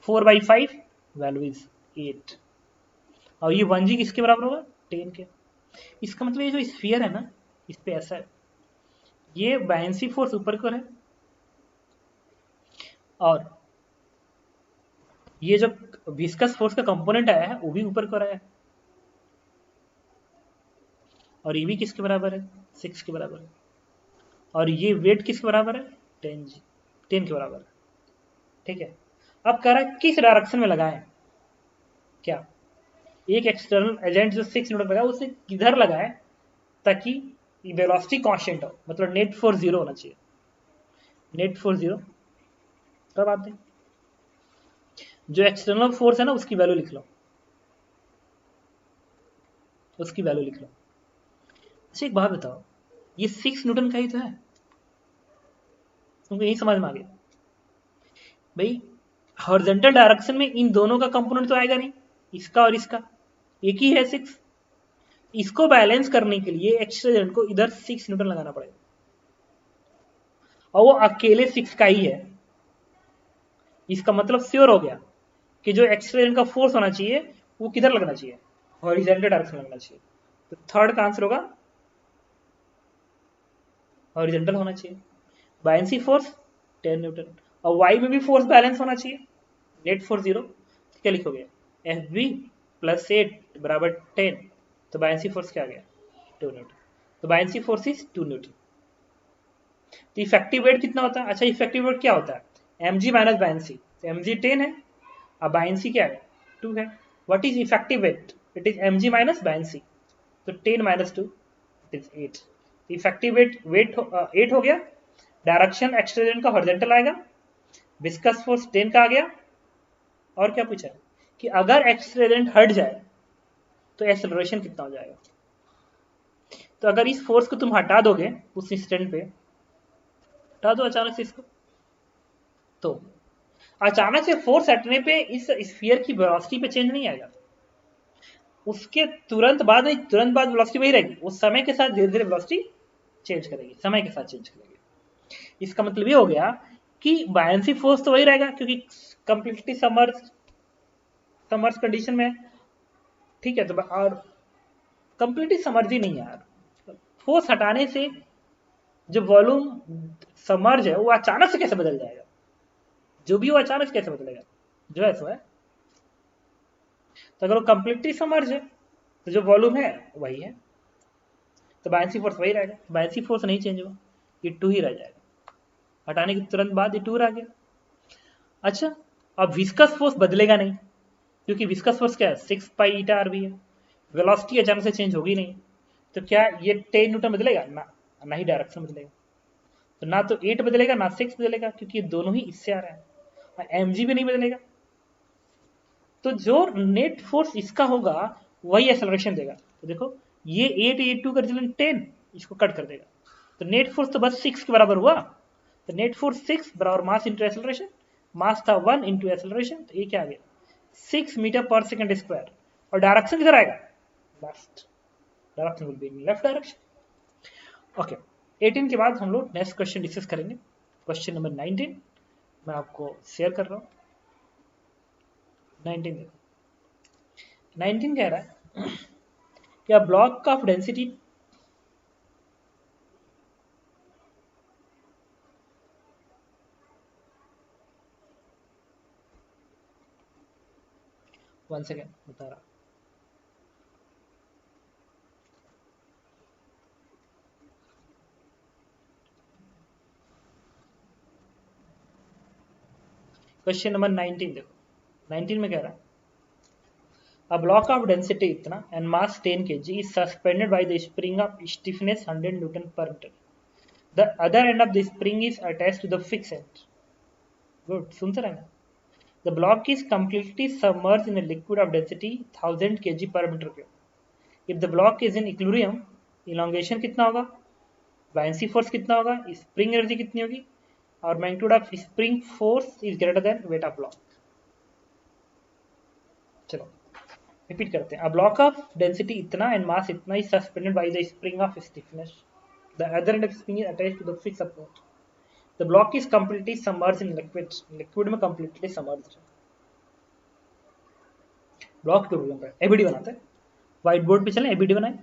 4/5, वैल्यू इज 8। और ये 1g किसके बराबर होगा, 10 के। इसका मतलब ये जो स्फीयर है ना, इस पे ऐसा है, ये बायनेंसी फोर्स ऊपर की ओर है और ये जो विस्कस फोर्स का कंपोनेंट आया है वो भी ऊपर की ओर आया है और ये भी किसके बराबर है 6 के बराबर है और ये वेट किसके बराबर है 10 के बराबर है। ठीक है, अब कह रहा है किस डायरेक्शन में लगाएं। क्या एक एक्सटर्नल एजेंट जो 6 न्यूटन लगाए उसे किधर लगाएं ताकि वेलोसिटी कांस्टेंट हो, मतलब नेट फोर्स जीरो होना चाहिए। नेट फोर्स जीरो कब आते हैं, जो एक्सटर्नल फोर्स है ना उसकी वैल्यू लिख लो, उसकी वैल्यू लिख लो। अच्छा एक बात बताओ, ये 6 न्यूटन का ही तो है, तुमको यही समझ में आ गया भाई। हॉरिजॉन्टल डायरेक्शन में इन दोनों का कंपोनेंट तो आएगा नहीं, इसका और इसका एक ही है 6। इसको बैलेंस करने के लिए एक्स्ट्रा एजेंट को इधर 6 न्यूटन लगाना पड़ेगा और वो अकेले 6 का ही है। इसका मतलब श्योर हो गया कि जो एक्स्ट्रा एजेंट का फोर्स होना चाहिए वो किधर लगना चाहिए, हॉरिजॉन्टल डायरेक्शन में लगना चाहिए। तो थर्ड का आंसर होगा हॉरिजॉन्टल होना चाहिए। बायनेंसी फोर्स 10 न्यूटन और वाई में भी फोर्स बैलेंस होना चाहिए, नेट फोर्स जीरो। क्या लिखोगे, एफ बी प्लस 8 बराबर 10, तो बायनेंसी फोर्स क्या आ गया 2 न्यूटन। तो बायनेंसी फोर्स इज 2 न्यूटन। तो इफेक्टिव वेट कितना होता है, अच्छा इफेक्टिव वेट क्या होता है एम जी माइनस बायनेंसी, तो एम जी 10 है और बायनेंसी क्या है 2 है। What is effective weight, it is m g minus buoyancy, तो 10 minus 2 it is 8। Effective weight 8 हो गया। डायरेक्शन एक्सटेंशन का हॉरिजॉन्टल आएगा, विस्कस फोर्स 10 का आ गया। और क्या पूछा है कि अगर एक्सलेरेंट हट जाए तो एक्सेलरेशन कितना हो जाएगा। तो अगर इस फोर्स को तुम हटा दोगे उस इंस्टेंट पे, हटा दो अचानक से इसको, तो अचानक से फोर्स हटने पे इस स्फीयर की वेलोसिटी पे चेंज नहीं आएगा, उसके तुरंत बाद वेलोसिटी वही रहेगी, उस समय के साथ धीरे धीरे वेलोसिटी चेंज करेगी, समय के साथ चेंज करेगी। इसका मतलब ये हो गया कि बायनेंसी फोर्स तो वही रहेगा क्योंकि कंप्लीटली समर्स कंडीशन में। ठीक है, तो और कंप्लीटली समर्ज ही नहीं है यार, फोर्स हटाने से जो वॉल्यूम समर्ज है वो अचानक से कैसे बदल जाएगा, जो भी वो अचानक से कैसे बदलेगा, जो है सो है। तो अगर वो कंप्लीटली समर्ज है तो जो वॉल्यूम है वही है, तो बायनेंसी फोर्स वही रहेगा, बायनेंसी फोर्स नहीं चेंज हुआ, ये 2 ही रह जाएगा, हटाने के तुरंत बाद ये 2 रह गया। अच्छा अब विस्कस फोर्स बदलेगा नहीं क्योंकि विस्कस फोर्स क्या है 6 पाई ईटा आर भी है, वेलोसिटी अचानक से चेंज होगी नहीं, तो क्या ये 10 न्यूटन बदलेगा ना ही डायरेक्शन बदलेगा, तो ना तो 8 बदलेगा ना 6 बदलेगा क्योंकि ये दोनों ही इससे आ रहा है, एम जी भी नहीं बदलेगा। तो जो नेट फोर्स इसका होगा वही एक्सेलरेशन देगा। तो देखो ये 8 8 2 का रिजल्ट 10, इसको कट कर देगा, तो नेट फोर्स तो बस 6 के बराबर हुआ। तो नेट फोर्स 6 बराबर मास इंटू एक्सेलरेशन, मास था 1 इंटू एक्सेलरेशन, तो ये क्या आ गया 6 मीटर पर सेकंड स्क्वायर। और डायरेक्शन किधर आएगा left, direction will be in left direction. Okay 18 के बाद हम लोग नेक्स्ट क्वेश्चन डिस्कस करेंगे, क्वेश्चन नंबर 19 मैं आपको शेयर कर रहा हूँ। 19 देखो, 19 कह रहा है क्या block of density one second बता रहा। क्वेश्चन नंबर 19 देखो, 19 में कह रहा है a block of density इतना and mass 10 kg is suspended by the spring of stiffness 100 newton per meter. The other end of the spring is attached to the fixed end. Good, सुनते रहना। The block is completely submerged in a liquid of density 1000 kg per meter cube. If the block is in equilibrium, elongation कितना होगा, बायनेंसी फोर्स कितना होगा, स्प्रिंग एनर्जी कितनी होगी, और magnitude of spring force is greater than weight of block. चलो रिपीट करते हैं, अ ब्लॉक ऑफ डेंसिटी इतना एंड मास इतना is suspended by the spring of stiffness, the other end of spring is attached to the fixed support, the block is completely submerged in liquid, liquid में कंप्लीटली सबमर्ज्ड है। ब्लॉक के प्रॉब्लम पे एबीडी बनाते हैं, व्हाइट बोर्ड पे चलें एबीडी बनाएं।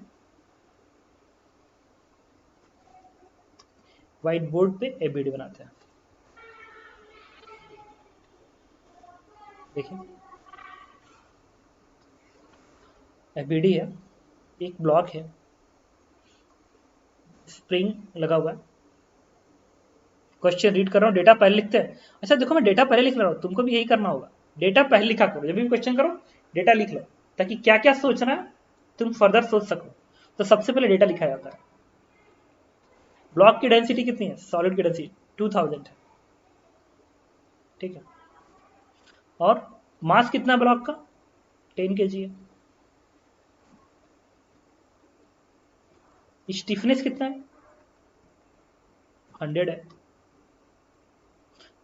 व्हाइट बोर्ड पे एबीडी बनाते हैं। देखिए एबीडी है, एक ब्लॉक है, स्प्रिंग लगा हुआ है। क्वेश्चन रीड कर रहा हूँ, डेटा पहले लिखते हैं। अच्छा देखो मैं डेटा पहले लिख रहा हूँ, तुमको भी यही करना होगा, डेटा पहले लिखा करो, जब भी क्वेश्चन करो डेटा लिख लो, ताकि क्या क्या सोचना है तुम फर्दर सोच सको। तो सबसे पहले डेटा लिखा जाता है। ब्लॉक की डेंसिटी कितनी है, सॉलिड की डेंसिटी 2000 है, ठीक है। और मास कितना है ब्लॉक का, 10 kg है। स्टिफनेस कितना है, 100 है।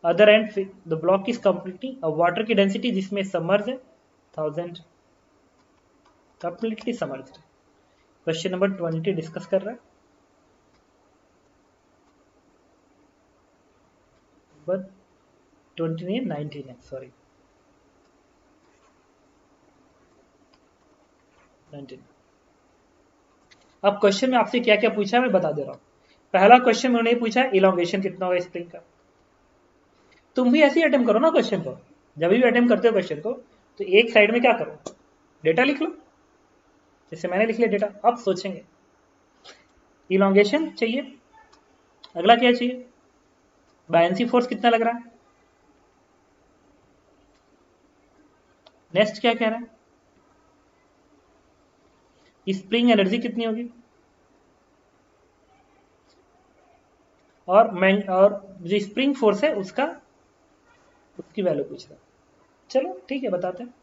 Other and the block is completely, water की डेंसिटी जिसमें सबमर्ज है 1000, completely submerged. Question number 20 discuss कर रहा है, बट 20 नहीं 19 है, सॉरी 19। अब क्वेश्चन में आपसे क्या क्या पूछा है मैं बता दे रहा हूँ। पहला क्वेश्चन में उन्होंने पूछा है इलॉन्गेशन कितना होगा स्प्रिंग का। तुम भी ऐसे ही अटेम्प्ट करो ना क्वेश्चन को, जब भी अटेम्प्ट करते हो क्वेश्चन को तो एक साइड में क्या करो, डेटा लिख लो, जैसे मैंने लिख लिया डेटा। अब सोचेंगे इलॉन्गेशन चाहिए, अगला क्या चाहिए, बायनेंसी फोर्स कितना लग रहा है, नेक्स्ट क्या कह रहा है, स्प्रिंग एनर्जी कितनी होगी, और जो स्प्रिंग फोर्स है उसका उसकी वैल्यू पूछ रहा है। चलो ठीक है बताते हैं।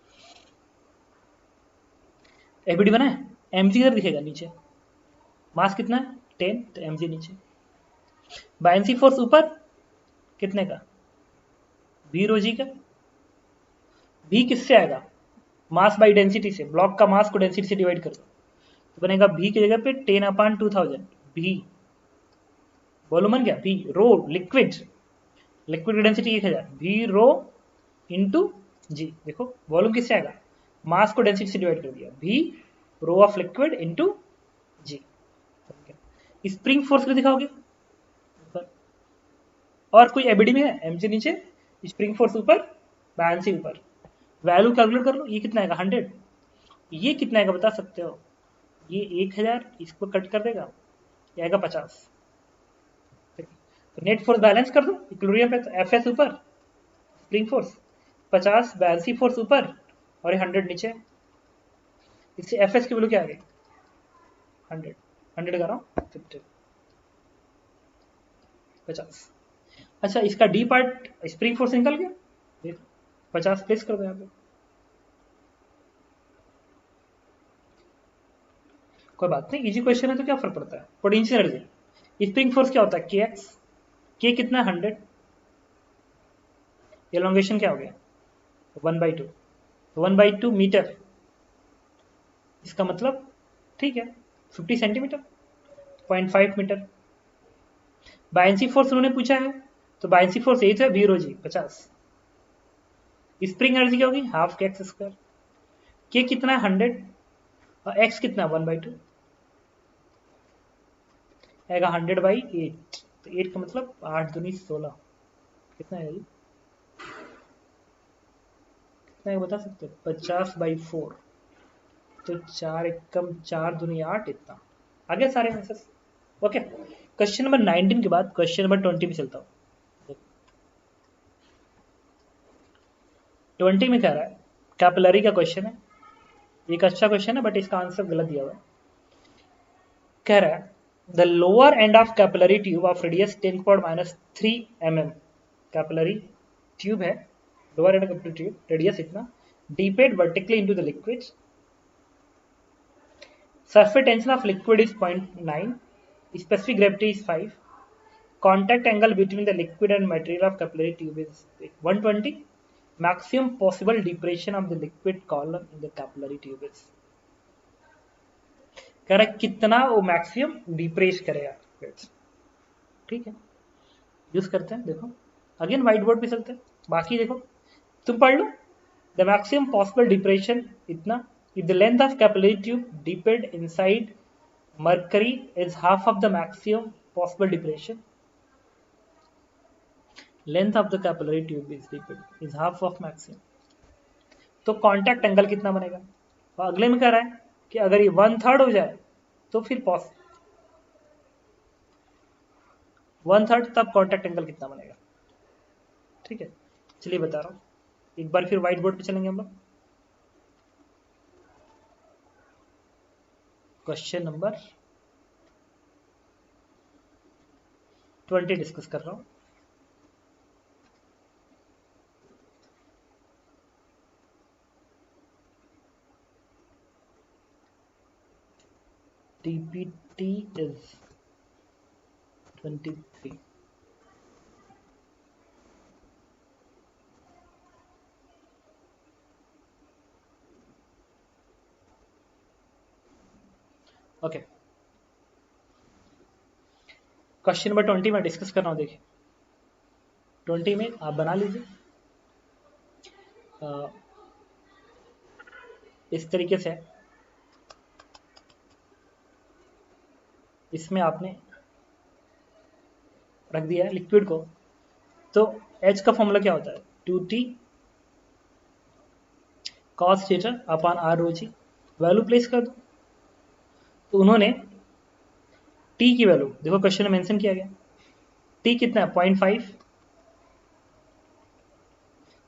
एबीडी बना है, एमजी इधर दिखेगा नीचे, मास कितना है 10, तो एमजी नीचे। बायनेंसी फोर्स ऊपर कितने का, वी रो जी का। भी किससे आएगा, मास बाई डेंसिटी से, ब्लॉक का मास को डेंसिटी से डिवाइड कर दो तो बनेगा भी की जगह पे 10/2000। भी वॉल्यूम बन गया, भी रो लिक्विड, लिक्विड की डेंसिटी 1000, भी रो इंटू जी। देखो वॉल्यूम किससे आएगा, मास को डेंसिटी से डिवाइड कर दिया, भी rho of liquid into G. Spring force को दिखाओगे और कोई एबीडी में है, एमजी नीचे, स्प्रिंग फोर्स ऊपर, बायनेंसी ऊपर। वैल्यू कैलकुलेट कर लो, ये कितना आएगा 100, ये कितना आएगा बता सकते हो, ये 1000 इसको कट कर देगा, ये आएगा 50। तो नेट फोर्स बैलेंस कर दो इक्विलिब्रियम पे, तो एफ एस ऊपर स्प्रिंग फोर्स 50, बायनेंसी फोर्स ऊपर और ये 100 नीचे। इससे एफ एस की वैल्यू क्या आ गई 100, 100 कर रहा हूँ 50, 50। अच्छा इसका डी पार्ट स्प्रिंग फोर्स निकल गया, देखो 50 प्लेस कर दो यहाँ पे। कोई बात नहीं, इजी क्वेश्चन है तो क्या फर्क पड़ता है। पोटेंशियल एनर्जी, स्प्रिंग फोर्स क्या होता है के एक्स, के कितना 100, एलोंगेशन क्या हो गया 1/2, 1/2 मीटर, इसका मतलब ठीक है 50 सेंटीमीटर, 0.5 मीटर। बायनेंसी फोर्स उन्होंने पूछा है, तो बायनेंसी फोर्स यही तो है, V rho G 50। Spring energy क्या होगी हाफ के एक्स स्क्वायर, के कितना है 100 और एक्स कितना 1/2, आएगा 100/8, तो 8 का मतलब 8 दूनी 16, कितना है जी, कितना है बता सकते हो, 50/4, तो 4 एकम 4 दूनी 8, इतना। आगे सारे आंसर्स ओके। क्वेश्चन नंबर 19 के बाद क्वेश्चन नंबर 20 में चलता हूँ। 20 में कह रहा है कैपिलरी का क्वेश्चन है, एक अच्छा क्वेश्चन है बट इसका आंसर गलत दिया हुआ है। कह रहा है the lower end of capillary tube of radius 10⁻³ mm, capillary tube है, lower end capillary tube, radius इतना, dipped vertically into the liquid, surface tension of liquid is 0.9, specific gravity is 5, contact angle between the liquid and material of capillary tube is 120, maximum possible depression of the liquid column in the capillary tube is, कह रहा है कितना वो मैक्सिमम डिप्रेस करेगा, ठीक है यूज करते हैं। देखो अगेन व्हाइट बोर्ड पे चलते हैं, बाकी देखो तुम पढ़ लो। द मैक्सिमम पॉसिबल डिप्रेशन इतना, if the length of capillary tube deepened inside mercury is half of the maximum possible depression, length of the capillary tube is depend is half of maximum. तो कांटेक्ट एंगल कितना बनेगा? तो अगले में कह रहा है कि अगर ये 1/3 हो जाए तो फिर 1/3 तब कांटेक्ट एंगल कितना बनेगा? ठीक है, चलिए बता रहा हूँ। एक बार फिर व्हाइट बोर्ड पे चलेंगे हम लोग। क्वेश्चन नंबर 20 डिस्कस कर रहा हूँ। DPT is 23. Okay, question number 20 में डिस्कस कर रहा हूँ। देखिए 20 में आप बना लीजिए इस तरीके से। इसमें आपने रख दिया है लिक्विड को, तो H का फॉर्मूला क्या होता है? 2T cos theta upon R रो जी। वैल्यू प्लेस कर दो। तो उन्होंने T की वैल्यू देखो क्वेश्चन में मेंशन किया गया, T कितना है? 0.5।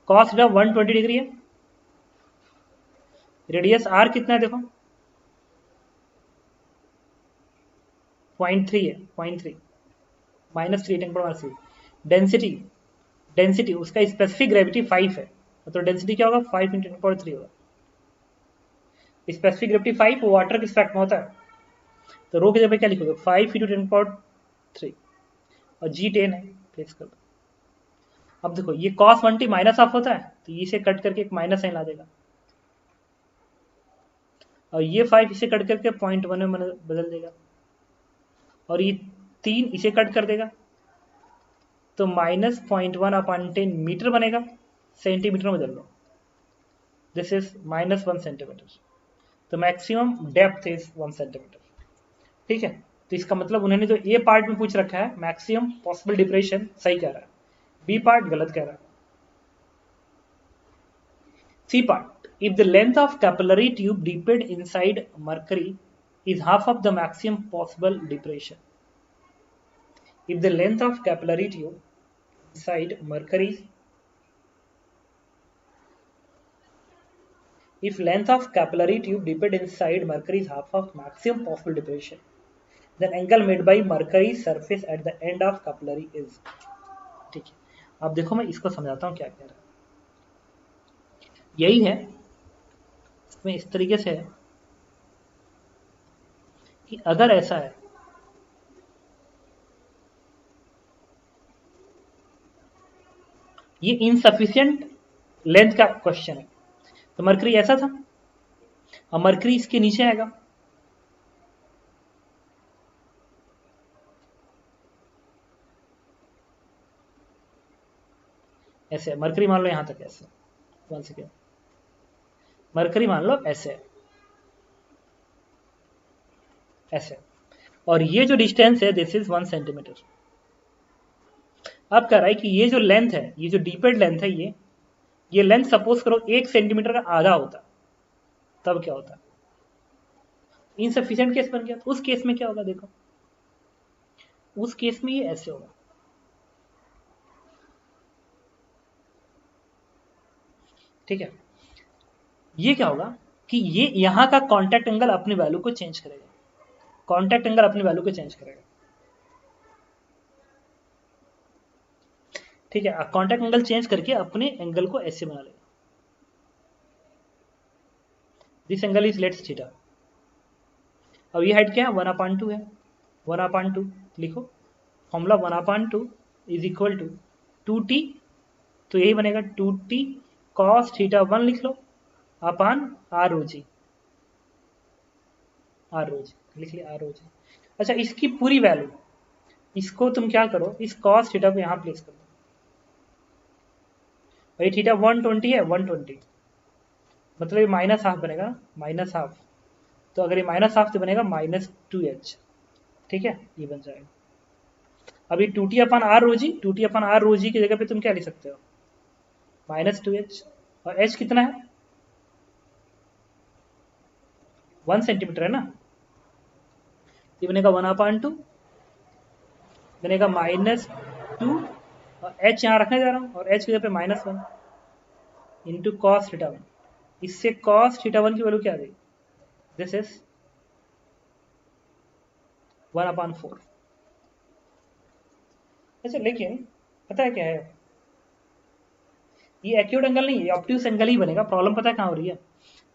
cos थीटा 120 डिग्री है। रेडियस R कितना है? देखो 0.3 है, 0.3 -3 10 पावर -3। डेंसिटी उसका स्पेसिफिक ग्रेविटी 5 है, मतलब डेंसिटी क्या होगा? 5 × 10³ होगा। स्पेसिफिक ग्रेविटी 5 वाटर के रिस्पेक्ट में होता है, तो रो की जगह क्या लिखोगे? 5 × 10³ और जी 10 है, प्लेस कर दो। अब देखो ये cos 1t माइनस ऑफ होता है, तो इसे कट करके एक माइनस साइन ला देगा, और ये 5 इसे कट करके 0.1 में बदल देगा, और ये 3 इसे कट कर देगा, तो -0.1/10 मीटर बनेगा। सेंटीमीटर में बदल लो, दिस इज -1 सेंटीमीटर। तो मैक्सिमम डेप्थ इज 1 सेंटीमीटर। ठीक है, तो इसका मतलब उन्होंने जो ए पार्ट में पूछ रखा है मैक्सिमम पॉसिबल डिप्रेशन सही कह रहा है, बी पार्ट गलत कह रहा है। C part, if the length of capillary tube deepened inside mercury is half of the maximum possible depression. If the length of capillary tube inside mercury, if length of capillary tube deepened inside mercury is half of maximum possible depression, then angle made by mercury surface at the end of capillary is। ठीक है, अब देखो मैं इसको समझाता हूँ क्या कह रहा है। यही है, इसमें इस तरीके से है कि अगर ऐसा है, ये इनसफिशिएंट लेंथ का क्वेश्चन है, तो मरकरी ऐसा था, अब मरकरी इसके नीचे आएगा, ऐसे मरकरी मान लो यहां तक, ऐसे वन सेकेंड, मरकरी मान लो ऐसे ऐसे, और ये जो डिस्टेंस है दिस इज 1 सेंटीमीटर। अब कह रहा है कि ये जो लेंथ है, ये जो डीपेड लेंथ है, ये लेंथ सपोज करो 1 सेंटीमीटर का आधा होता, तब क्या होता? इनसफिशिएंट केस बन गया। तो उस केस में क्या होगा? देखो उस केस में ये ऐसे होगा, ठीक है। ये क्या होगा कि ये यहां का कांटेक्ट एंगल अपनी वैल्यू को चेंज करेगा, कांटेक्ट एंगल अपनी वैल्यू को चेंज करेगा, ठीक है। कांटेक्ट एंगल चेंज करके अपने एंगल को ऐसे बना लेगा, this angle is let's theta. अब ये हाइट क्या है? 1/2 है, 1/2 लिखो, formula 1/2 is equal to 2t, तो यही बनेगा 2t cos थीटा 1 लिख लो अपान r रो जी, r रो जी लिख लिया, r रो जी। अच्छा, इसकी पूरी वैल्यू, इसको तुम क्या करो, इस cos थीटा को यहां प्लेस कर दो, भाई थीटा 120 है, 120 मतलब ये -½ बनेगा, -½ तो अगर ये -½ तो बनेगा -2h, ठीक है, ये बन जाएगा। अभी 2t/r rho g, 2t/r rho g की जगह पे तुम क्या लिख सकते हो, -2h, और h कितना है 1 सेंटीमीटर है ना, ये बनेगा 1/2, बनेगा -2, और h यहाँ रखने जा रहा हूँ, और h की जगह पे -1 इंटू cos θ1। इससे cos θ1 की वैल्यू क्या आ गई, दिस इज 1/4। अच्छा, लेकिन पता है क्या है, ये एक्यूट एंगल नहीं है, ये ऑब्ट्यूस एंगल ही बनेगा। प्रॉब्लम पता है कहाँ हो रही है,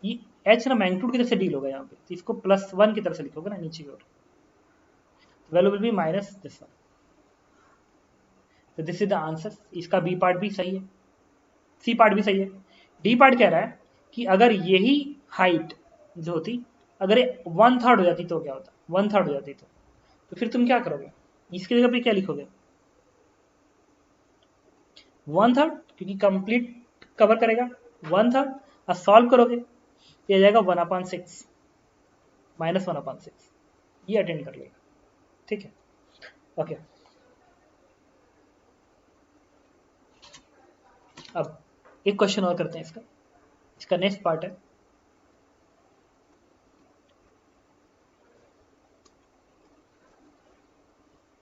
ये h ना मैग्नीट्यूड की तरफ से डील होगा यहाँ पे, तो इसको +1 की तरफ से लिखोगे ना नीचे की ओर, value will be minus this one. तो दिस इज द आंसर। इसका बी पार्ट भी सही है, सी पार्ट भी सही है। डी पार्ट कह रहा है कि अगर यही हाइट जो होती, अगर 1/3 हो जाती तो क्या होता, 1/3 हो जाती तो फिर तुम क्या करोगे, इसकी जगह पे क्या लिखोगे 1/3, क्योंकि कंप्लीट कवर करेगा 1/3, और सॉल्व करोगे ये आ जाएगा 1/6 -1/6, ये अटेंड कर लेगा। ठीक है, ओके। अब एक क्वेश्चन और करते हैं इसका, इसका नेक्स्ट पार्ट है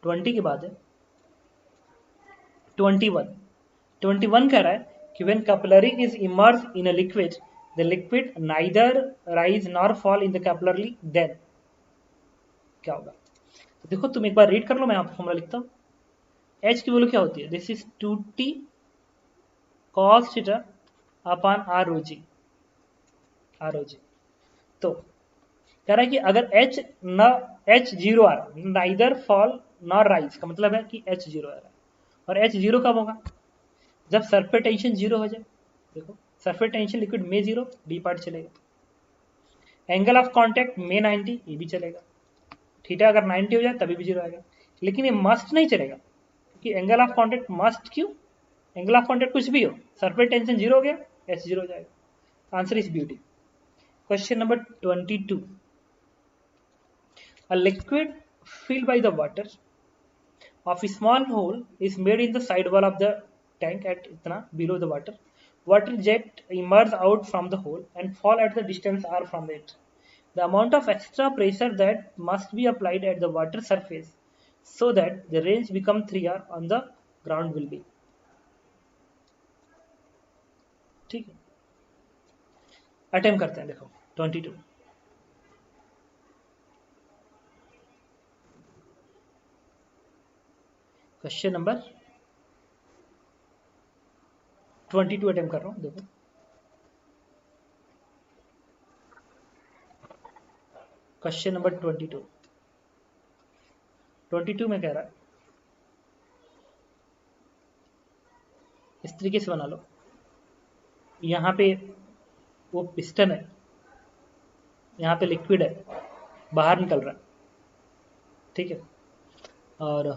20 के बाद है 21 कह रहा है कि when capillary is immersed in a liquid, the liquid neither rise nor fall in the capillary, then क्या होगा। तो देखो तुम एक बार रीड कर लो, मैं यहाँ पर फॉर्मूला लिखता हूँ। h की वैल्यू क्या होती है, this is 2t cos θ upon r rho g, तो कह रहा है कि अगर h 0 आ रहा, नाइदर फॉल नॉर राइज का मतलब है कि h 0 आ रहा है, और h 0 कब होगा, जब सरफेस टेंशन 0 हो जाए। देखो सरफेस टेंशन लिक्विड में 0, डी पार्ट चलेगा। एंगल ऑफ कांटेक्ट में 90, ये भी चलेगा। थीटा अगर 90 हो जाए तभी भी 0 आएगा, लेकिन ये मस्ट नहीं चलेगा, क्योंकि एंगल ऑफ कांटेक्ट मस्ट, क्यों, एंगल ऑफ कांटेक्ट कुछ भी हो, सरफेस टेंशन 0 हो गया, h 0 हो जाएगा। Answer is beauty. Question number 22, a liquid filled by the water of a small hole is made in the side wall of the tank at itna below the water. Water jet emerge out from the hole and fall at the distance r from it. The amount of extra pressure that must be applied at the water surface so that the range become 3r on the ground will be. ठीक है, अटेम्प्ट करते हैं। देखो 22, क्वेश्चन नंबर 22 अटेम्प्ट कर रहा हूँ। देखो क्वेश्चन नंबर 22 में कह रहा है इस तरीके से बना लो, यहाँ पे वो पिस्टन है, यहाँ पे लिक्विड है, बाहर निकल रहा है, ठीक है, और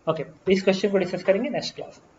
ओके, इस क्वेश्चन को डिस्कस करेंगे नेक्स्ट क्लास में।